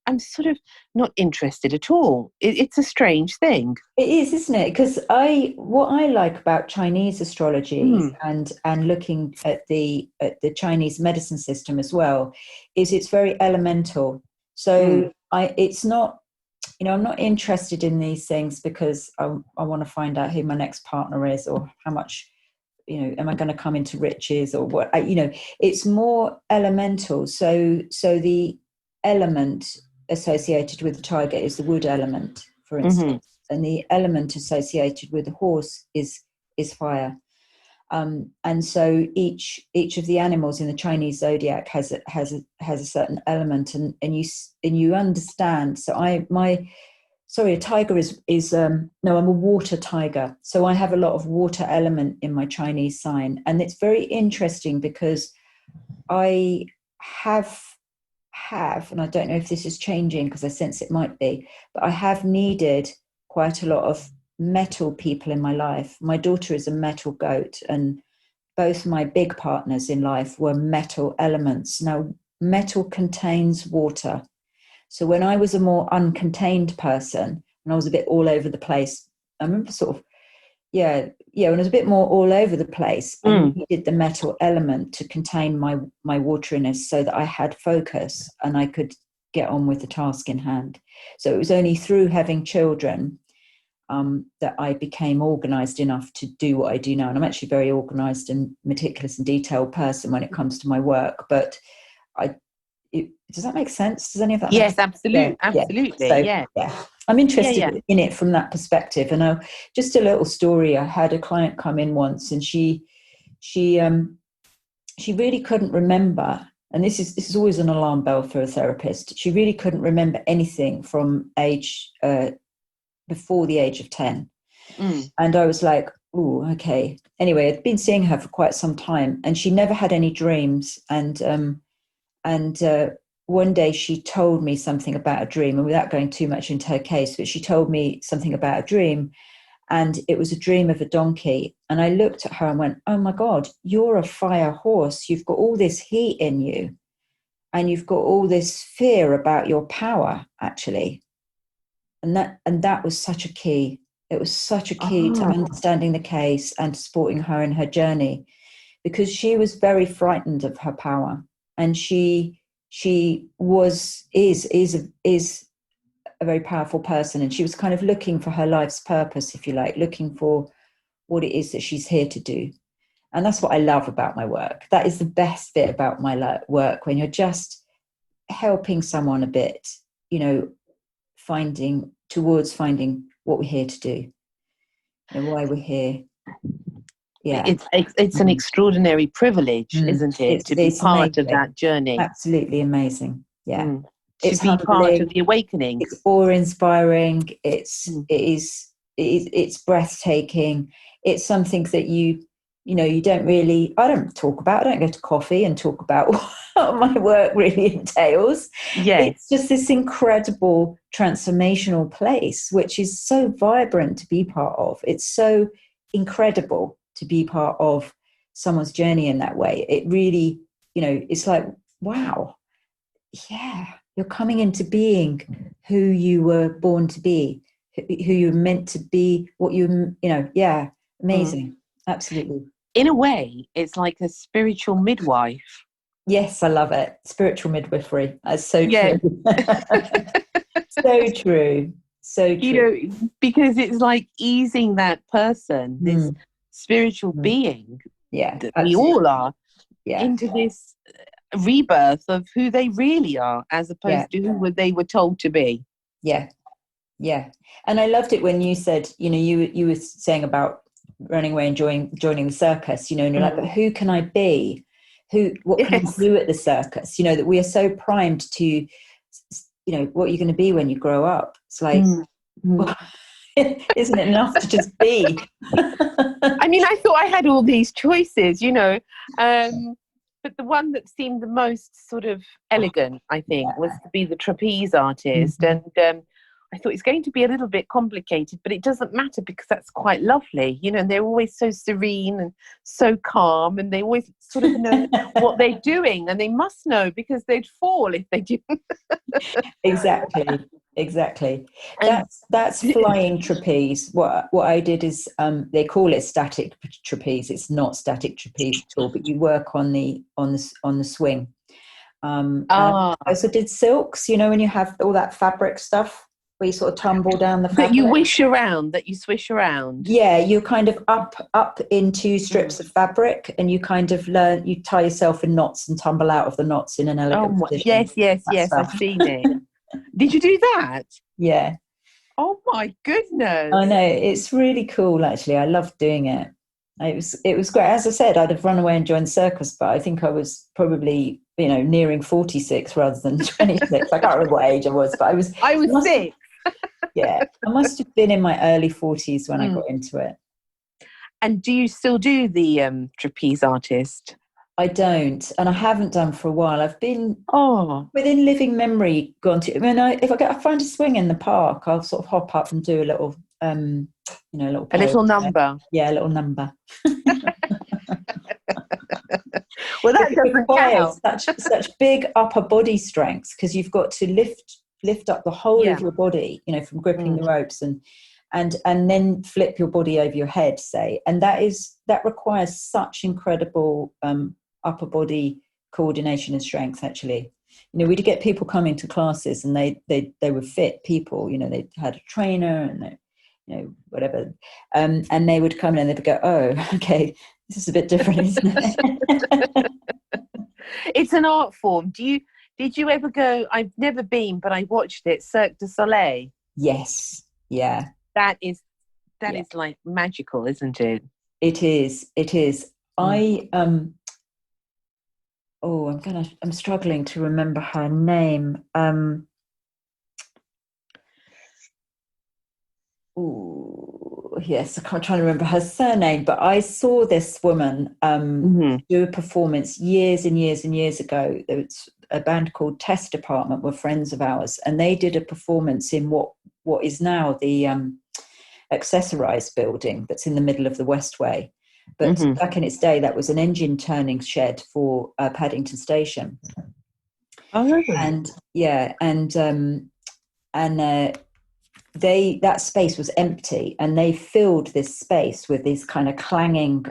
I'm sort of not interested at all. It's a strange thing. It is, isn't it? Because what I like about Chinese astrology and looking at the Chinese medicine system as well is it's very elemental. So it's not, I'm not interested in these things because I want to find out who my next partner is, or how much, am I going to come into riches, or what? It's more elemental. So the element associated with the tiger is the wood element, for instance, and the element associated with the horse is fire. And so each of the animals in the Chinese zodiac has a certain element, and you understand. So a tiger is I'm a water tiger, so I have a lot of water element in my Chinese sign, and it's very interesting because I have, and I don't know if this is changing because I sense it might be, but I have needed quite a lot of metal people in my life. My daughter is a metal goat, and both my big partners in life were metal elements. Now, metal contains water. So when I was a more uncontained person, and I was a bit all over the place, I remember sort of, and it was a bit more all over the place. And needed the metal element to contain my wateriness so that I had focus and I could get on with the task in hand. So it was only through having children that I became organised enough to do what I do now. And I'm actually a very organised and meticulous and detailed person when it comes to my work. But does that make sense? Does any of that make sense? Absolutely. Absolutely. So, yeah. I'm interested in it from that perspective. And just a little story. I had a client come in once, and she really couldn't remember. And this is always an alarm bell for a therapist. She really couldn't remember anything from age before the age of 10. And I was like, oh, okay. Anyway, I'd been seeing her for quite some time, and she never had any dreams. And one day she told me something about a dream, and without going too much into her case, but she told me something about a dream, and it was a dream of a donkey. And I looked at her and went, oh my God, you're a fire horse. You've got all this heat in you, and you've got all this fear about your power, actually. And that was such a key. It was such a key to understanding the case and supporting her in her journey, because she was very frightened of her power, and she is a very powerful person, and she was kind of looking for her life's purpose, if you like, looking for what it is that she's here to do. And that's what I love about my work. That is the best bit about my work, when you're just helping someone a bit, finding what we're here to do and why we're here. It's an extraordinary privilege, isn't it, to be part of that journey? Absolutely amazing. It's to be part of the awakening. It's awe-inspiring. It's breathtaking. It's something that you don't really. I don't talk about. I don't go to coffee and talk about what my work really entails. It's just this incredible transformational place, which is so vibrant to be part of. It's so incredible to be part of someone's journey in that way. It really, it's like, wow, you're coming into being who you were born to be, who you're meant to be, amazing. Absolutely. In a way, it's like a spiritual midwife. Yes, I love it. Spiritual midwifery. That's so true. So true. So true. Because it's like easing that person, this spiritual being that we all are, into this rebirth of who they really are, as opposed to who they were told to be. Yeah. And I loved it when you said, you were saying about running away and joining the circus, and you're like, but who can I be? What can I do at the circus? That we are so primed to, what you're going to be when you grow up. It's like, isn't it enough to just be? I mean, I thought I had all these choices, but the one that seemed the most sort of elegant, I think, was to be the trapeze artist. And I thought it's going to be a little bit complicated, but it doesn't matter, because that's quite lovely, and they're always so serene and so calm, and they always sort of know what they're doing, and they must know, because they'd fall if they didn't. Exactly. That's flying trapeze. What I did is they call it static trapeze. It's not static trapeze at all, but you work on the swing. I also did silks. When you have all that fabric stuff, where you sort of tumble down the fabric. That you swish around. Yeah, you're kind of up into strips of fabric, and you kind of you tie yourself in knots and tumble out of the knots in an elegant position. Yes, I've seen it. Did you do that? Yeah. Oh my goodness. I know, it's really cool, actually. I loved doing it. It was great. As I said, I'd have run away and joined the circus, but I think I was probably, nearing 46 rather than 26. I can't remember what age I was, but I was 6. I must have been in my early 40s when I got into it. And do you still do the trapeze artist? I don't, and I haven't done for a while. I've been within living memory gone to. I mean, if I find a swing in the park, I'll sort of hop up and do a little, a little number. Yeah, a little number. Well, that doesn't count. such big upper body strength, because you've got to lift up the whole of your body, from gripping the ropes, and and then flip your body over your head, say. And that requires such incredible upper body coordination and strength, actually. We'd get people coming to classes and they were fit people, they had a trainer and they, whatever. And they would come in and they'd go, oh, okay, this is a bit different, isn't it? It's an art form. Did you ever go? I've never been, but I watched it, Cirque du Soleil. Yes. Yeah. That is like magical, isn't it? It is. I'm struggling to remember her name. Yes, I'm trying to remember her surname, but I saw this woman do a performance years and years and years ago. There was a band called Test Department, were friends of ours, and they did a performance in what is now the Accessorized building that's in the middle of the Westway. But back in its day, that was an engine turning shed for Paddington Station. Oh, really? And that space was empty, and they filled this space with these kind of clanging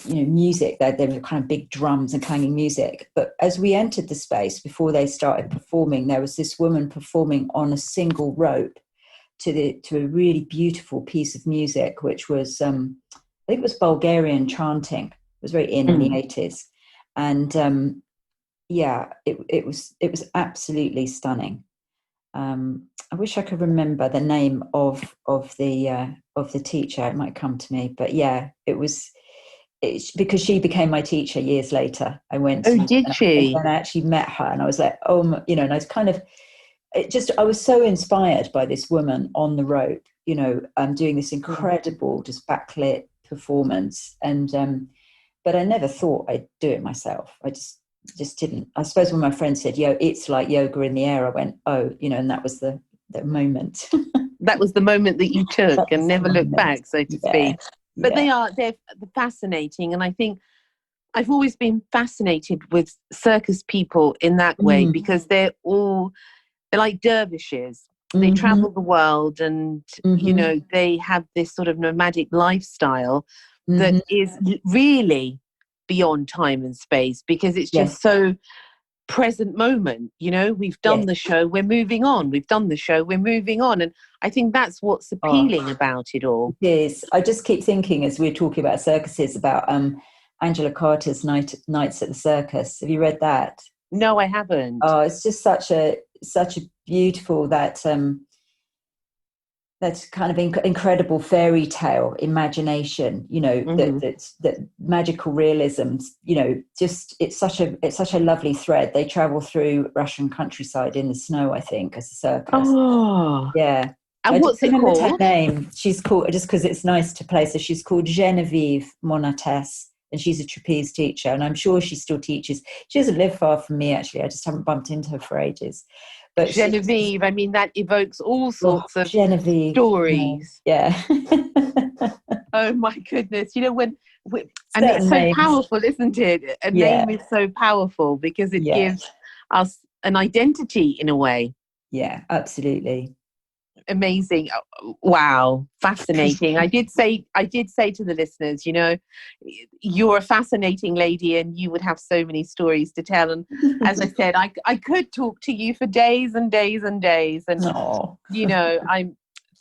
music. There were kind of big drums and clanging music. But as we entered the space before they started performing, there was this woman performing on a single rope to a really beautiful piece of music, which was I think it was Bulgarian chanting. It was very in the 80s, and it was absolutely stunning. I wish I could remember the name of the teacher. It might come to me, but yeah, it's because she became my teacher years later. I went. Oh, did she? And I actually met her, and I was like, and I was kind of. I was so inspired by this woman on the rope, doing this incredible, just backlit performance. And, but I never thought I'd do it myself. I just didn't. I suppose when my friend said, it's like yoga in the air, I went, oh, and that was the moment. That was the moment that you took and never looked back, so to speak. But they're fascinating. And I think I've always been fascinated with circus people in that way, because they're like dervishes. They travel the world, and they have this sort of nomadic lifestyle that is really beyond time and space, because it's just so present moment. We've done the show, we're moving on. We've done the show, we're moving on. And I think that's what's appealing about it all. It is. I just keep thinking, as we're talking about circuses, about Angela Carter's Nights at the Circus. Have you read that? No, I haven't. Oh, it's just such a beautiful, that kind of incredible fairy tale imagination, that magical realism, just it's such a lovely thread. They travel through Russian countryside in the snow, I think, as a circus. Oh, yeah. And what's it called? Her name. She's called, just because it's nice to place her, she's called Genevieve Monatès, and she's a trapeze teacher, and I'm sure she still teaches. She doesn't live far from me, actually. I just haven't bumped into her for ages. But Genevieve, I mean, that evokes all sorts of stories. Yeah. Oh my goodness. And it's so powerful, isn't it? A name is so powerful because it gives us an identity in a way. Yeah, absolutely. Amazing. Wow, fascinating. I did say to the listeners, you're a fascinating lady, and you would have so many stories to tell. And as I said, I could talk to you for days and days and days. And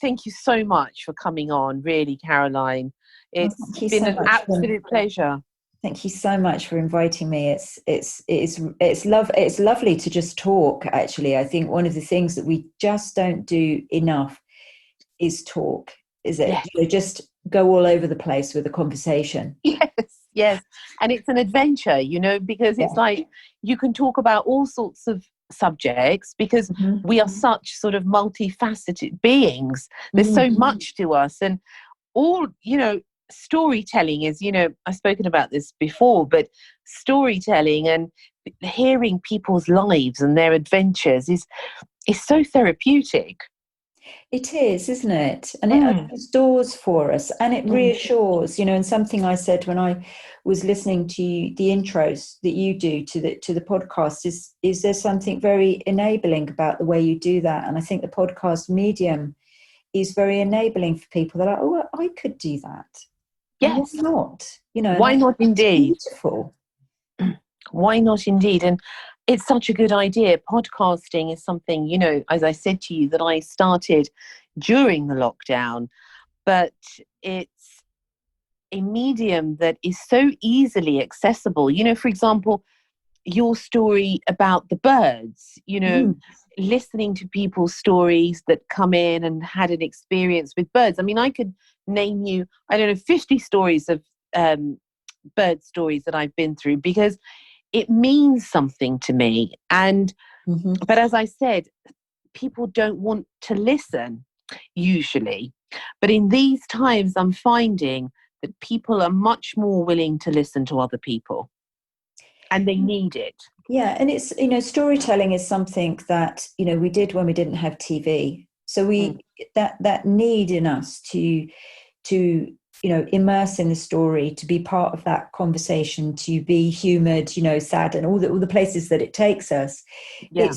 thank you so much for coming on, really, Caroline. It's been an absolute pleasure. Thank you so much for inviting me. It's lovely to just talk. Actually, I think one of the things that we just don't do enough is talk. Is it? Yes. Just go all over the place with a conversation. Yes, and it's an adventure, because it's like you can talk about all sorts of subjects, because we are such sort of multifaceted beings. There's so much to us, and all storytelling is, I've spoken about this before, but storytelling and hearing people's lives and their adventures is so therapeutic. It is, isn't it? And it opens doors for us, and it reassures, and something I said when I was listening to the intros that you do to the podcast is there something very enabling about the way you do that. And I think the podcast medium is very enabling for people. They're like, oh, well, I could do that. Yes. Why not? You know, Why not indeed? Beautiful. Why not indeed? And it's such a good idea. Podcasting is something, you know, as I said to you, that I started during the lockdown, but it's a medium that is so easily accessible. You know, for example, your story about the birds, you know, listening to people's stories that come in and had an experience with birds. I mean, I could name you, I don't know, 50 stories of bird stories that I've been through, because it means something to me. And but as I said, people don't want to listen usually. But in these times, I'm finding that people are much more willing to listen to other people, and they need it. Yeah, and it's, you know, storytelling is something that, you know, we did when we didn't have TV. So that need in us to you know, immerse in the story, to be part of that conversation, to be humoured, you know, sad, and all the places that it takes us. Yeah.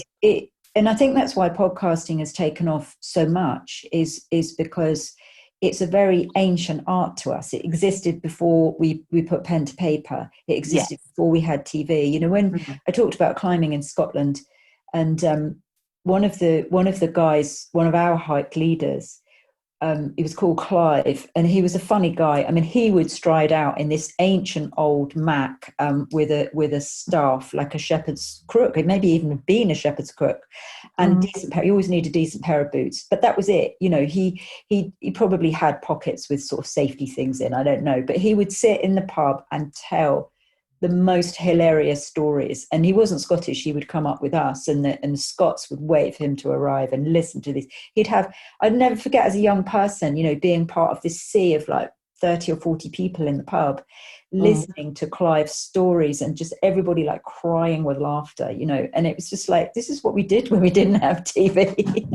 And I think that's why podcasting has taken off so much, is because it's a very ancient art to us. It existed before we put pen to paper. It existed before we had TV. You know, when I talked about climbing in Scotland, and one of our hike leaders, he was called Clive, and he was a funny guy. I mean, he would stride out in this ancient old mac with a staff, like a shepherd's crook. It maybe even been a shepherd's crook, and decent pair. You always need a decent pair of boots, but that was it. You know, he probably had pockets with sort of safety things in. I don't know, but he would sit in the pub and tell the most hilarious stories. And he wasn't Scottish. He would come up with us, and the Scots would wait for him to arrive and listen to this. I'd never forget, as a young person, you know, being part of this sea of like 30 or 40 people in the pub, listening to Clive's stories, and just everybody like crying with laughter, you know. And it was just like, this is what we did when we didn't have TV.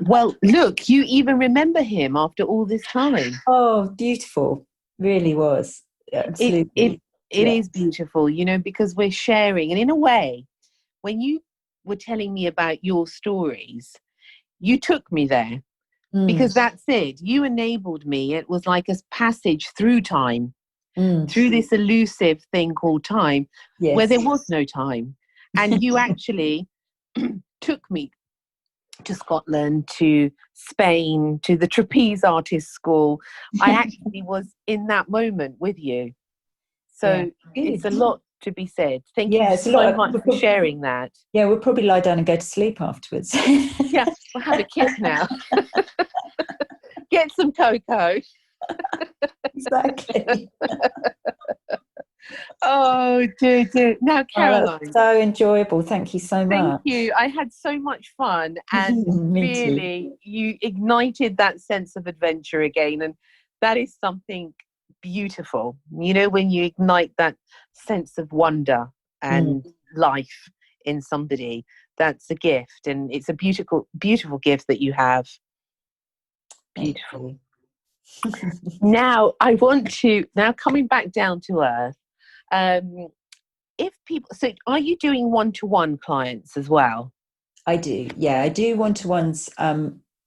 Well, look, you even remember him after all this time. Oh, beautiful. Really was. Absolutely. It is beautiful, you know, because we're sharing. And in a way, when you were telling me about your stories, you took me there, because that's it. You enabled me. It was like a passage through time, through this elusive thing called time, where there was no time. And you actually took me to Scotland, to Spain, to the trapeze artist school. I actually was in that moment with you. So it's a lot to be said. Thank you so much for sharing that. Yeah, we'll probably lie down and go to sleep afterwards. Yeah, we'll have a kiss now. Get some cocoa. Exactly. Oh, dear. Now, Caroline. That's so enjoyable. Thank you so much. Thank you. I had so much fun, and really, you ignited that sense of adventure again. And that is something beautiful. You know, when you ignite that sense of wonder and life in somebody, that's a gift. And it's a beautiful, beautiful gift that you have. Beautiful. Now, I want to, coming back down to earth, if people, so are you doing one-to-one clients as well? I do. Yeah, I do one-to-ones.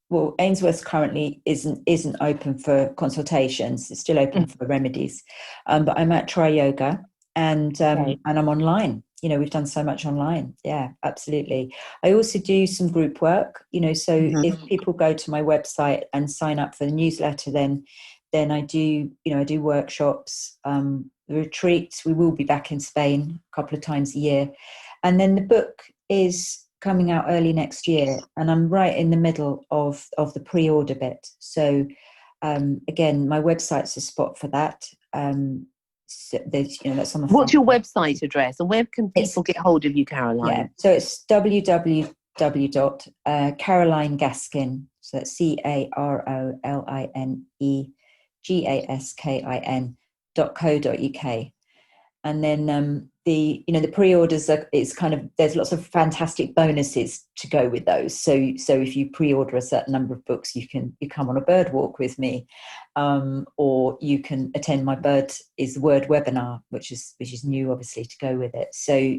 Well, Ainsworths currently isn't open for consultations. It's still open for remedies. But I'm at Triyoga, and I'm online. You know, we've done so much online. Yeah, absolutely. I also do some group work, you know, so if people go to my website and sign up for the newsletter, then I do, you know, I do workshops, the retreats. We will be back in Spain a couple of times a year. And then the book is coming out early next year, and I'm right in the middle of the pre-order bit. So again, my website's a spot for that. So there's, you know, that's on the What's your website address, and where can people get hold of you, Caroline? Yeah, so it's www.carolinegaskin, so that's CarolineGaskin.co.uk. And then the pre-orders it's kind of, there's lots of fantastic bonuses to go with those. So if you pre-order a certain number of books, you come on a bird walk with me, or you can attend my Bird is the Word webinar, which is new, obviously, to go with it. So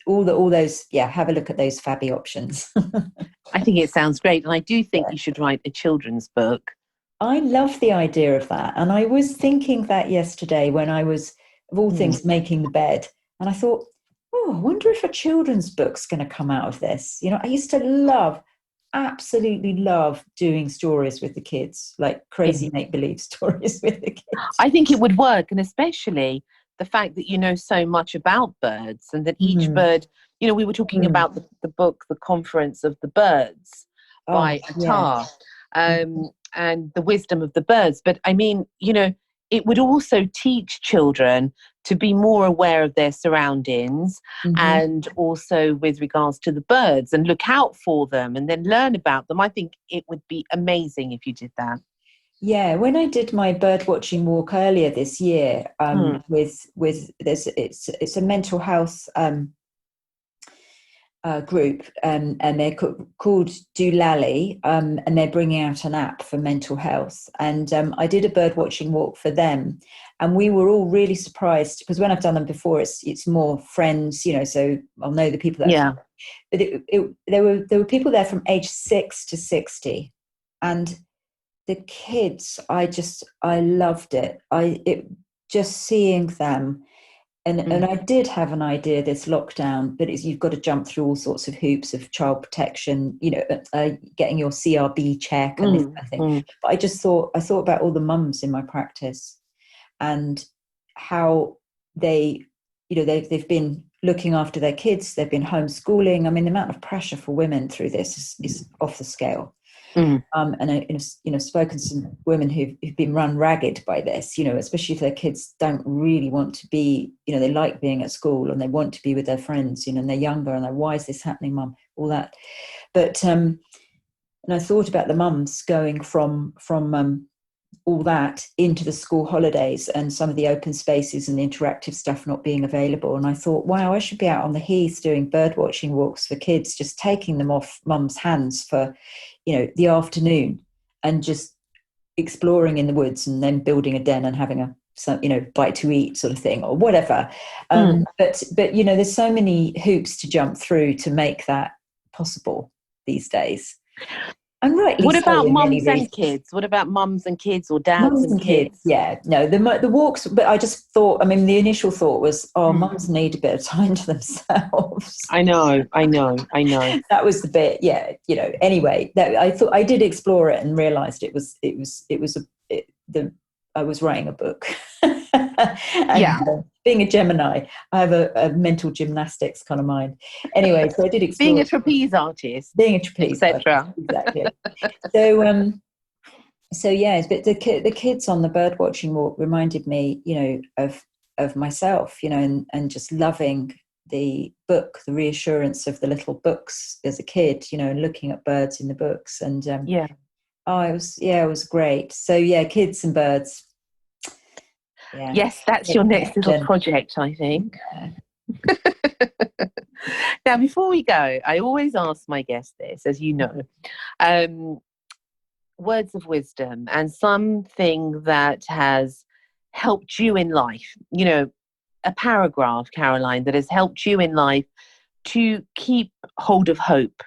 all those, have a look at those fabby options. I think it sounds great, and I do think you should write a children's book. I love the idea of that, and I was thinking that yesterday when I was, of all things, making the bed, and I thought, I wonder if a children's book's going to come out of this. I used to absolutely love doing stories with the kids, like crazy make-believe stories with the kids. I think it would work, and especially the fact that you know so much about birds, and that each bird, we were talking about the book, The Conference of the Birds by Attar, and the wisdom of the birds. But I mean, it would also teach children to be more aware of their surroundings, and also with regards to the birds, and look out for them and then learn about them. I think it would be amazing if you did that. Yeah, when I did my bird watching walk earlier this year, it's a mental health group, and they're called Doolally, and they're bringing out an app for mental health. And I did a bird watching walk for them, and we were all really surprised, because when I've done them before, it's more friends, so I'll know the people that. But there were people there from age 6 to 60, and the kids, I loved it. Just seeing them. And I did have an idea this lockdown, but you've got to jump through all sorts of hoops of child protection, getting your CRB check and this kind of thing. But I thought about all the mums in my practice and how they've been looking after their kids, they've been homeschooling. I mean, the amount of pressure for women through this is off the scale. And I've spoken to some women who've been run ragged by this, especially if their kids don't really want to be, they like being at school and they want to be with their friends, and they're younger, and why is this happening, mum? All that. But and I thought about the mums going from all that into the school holidays, and some of the open spaces and the interactive stuff not being available. And I thought, wow, I should be out on the heath doing bird watching walks for kids, just taking them off mum's hands for the afternoon, and just exploring in the woods, and then building a den and having a bite to eat sort of thing, or whatever. But there's so many hoops to jump through to make that possible these days. And rightly what so, about mums and reasons. kids? What about mums and kids, or dads Mums and kids? Yeah, no, the walks, but I just thought, the initial thought was, mums need a bit of time to themselves. I know. That was the bit, anyway, that I thought I did explore it and realized I was writing a book. And, being a Gemini, I have a mental gymnastics kind of mind. Anyway, so I did explore being a trapeze artist, etc. Exactly. So yes, but the kids on the bird watching walk reminded me, of myself, and just loving the book, the reassurance of the little books as a kid, and looking at birds in the books, and it was great. So kids and birds. Yeah. Yes, that's your next little project, I think. Now, before we go, I always ask my guests this, as you know, words of wisdom and something that has helped you in life, a paragraph, Caroline, that has helped you in life to keep hold of hope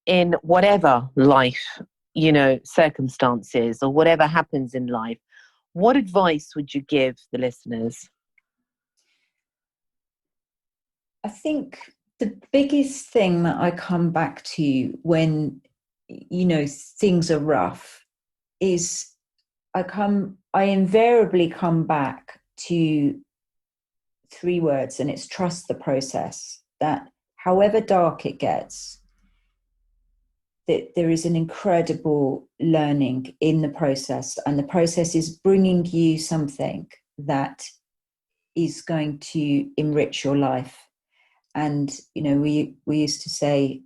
in whatever life, circumstances, or whatever happens in life. What advice would you give the listeners? I think the biggest thing that I come back to when, things are rough is I invariably come back to 3 words, and it's trust the process. That however dark it gets, that there is an incredible learning in the process, and the process is bringing you something that is going to enrich your life. And we used to say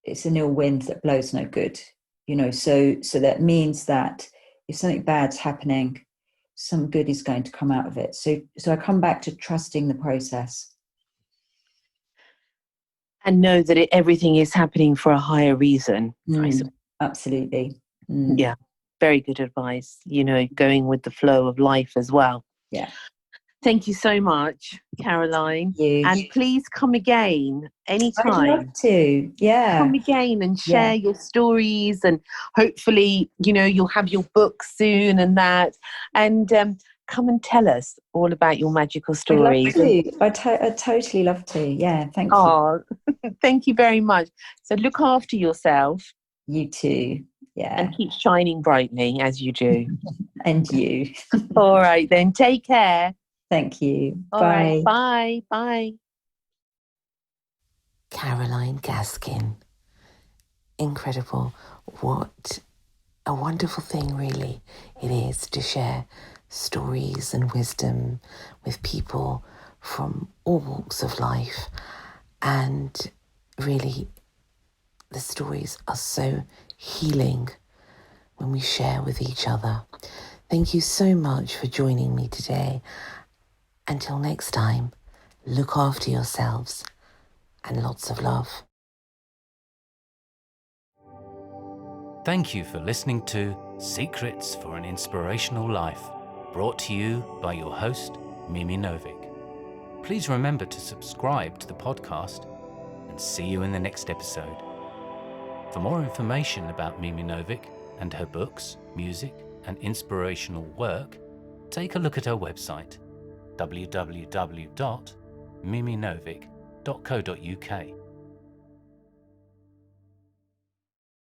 it's an ill wind that blows no good, so that means that if something bad's happening, some good is going to come out of it. So I come back to trusting the process. And know that everything is happening for a higher reason. Absolutely. Yeah, very good advice. Going with the flow of life as well. Yeah. Thank you so much, Caroline. And please come again anytime. I'd love to. Yeah. Come again and share your stories, and hopefully, you'll have your book soon and that. And come and tell us all about your magical stories. I'd love to. I'd totally love to. Yeah, thank you. Oh, thank you very much. So look after yourself. You too. Yeah. And keep shining brightly as you do. And you. All right, then. Take care. Thank you. All Bye. Right, bye. Caroline Gaskin. Incredible. What a wonderful thing, really, it is to share stories and wisdom with people from all walks of life. And really, the stories are so healing when we share with each other. Thank you so much for joining me today. Until next time, look after yourselves and lots of love. Thank you for listening to Secrets for an Inspirational Life, brought to you by your host, Mimi Novic. Please remember to subscribe to the podcast, and see you in the next episode. For more information about Mimi Novic and her books, music, and inspirational work, take a look at her website, www.miminovic.co.uk.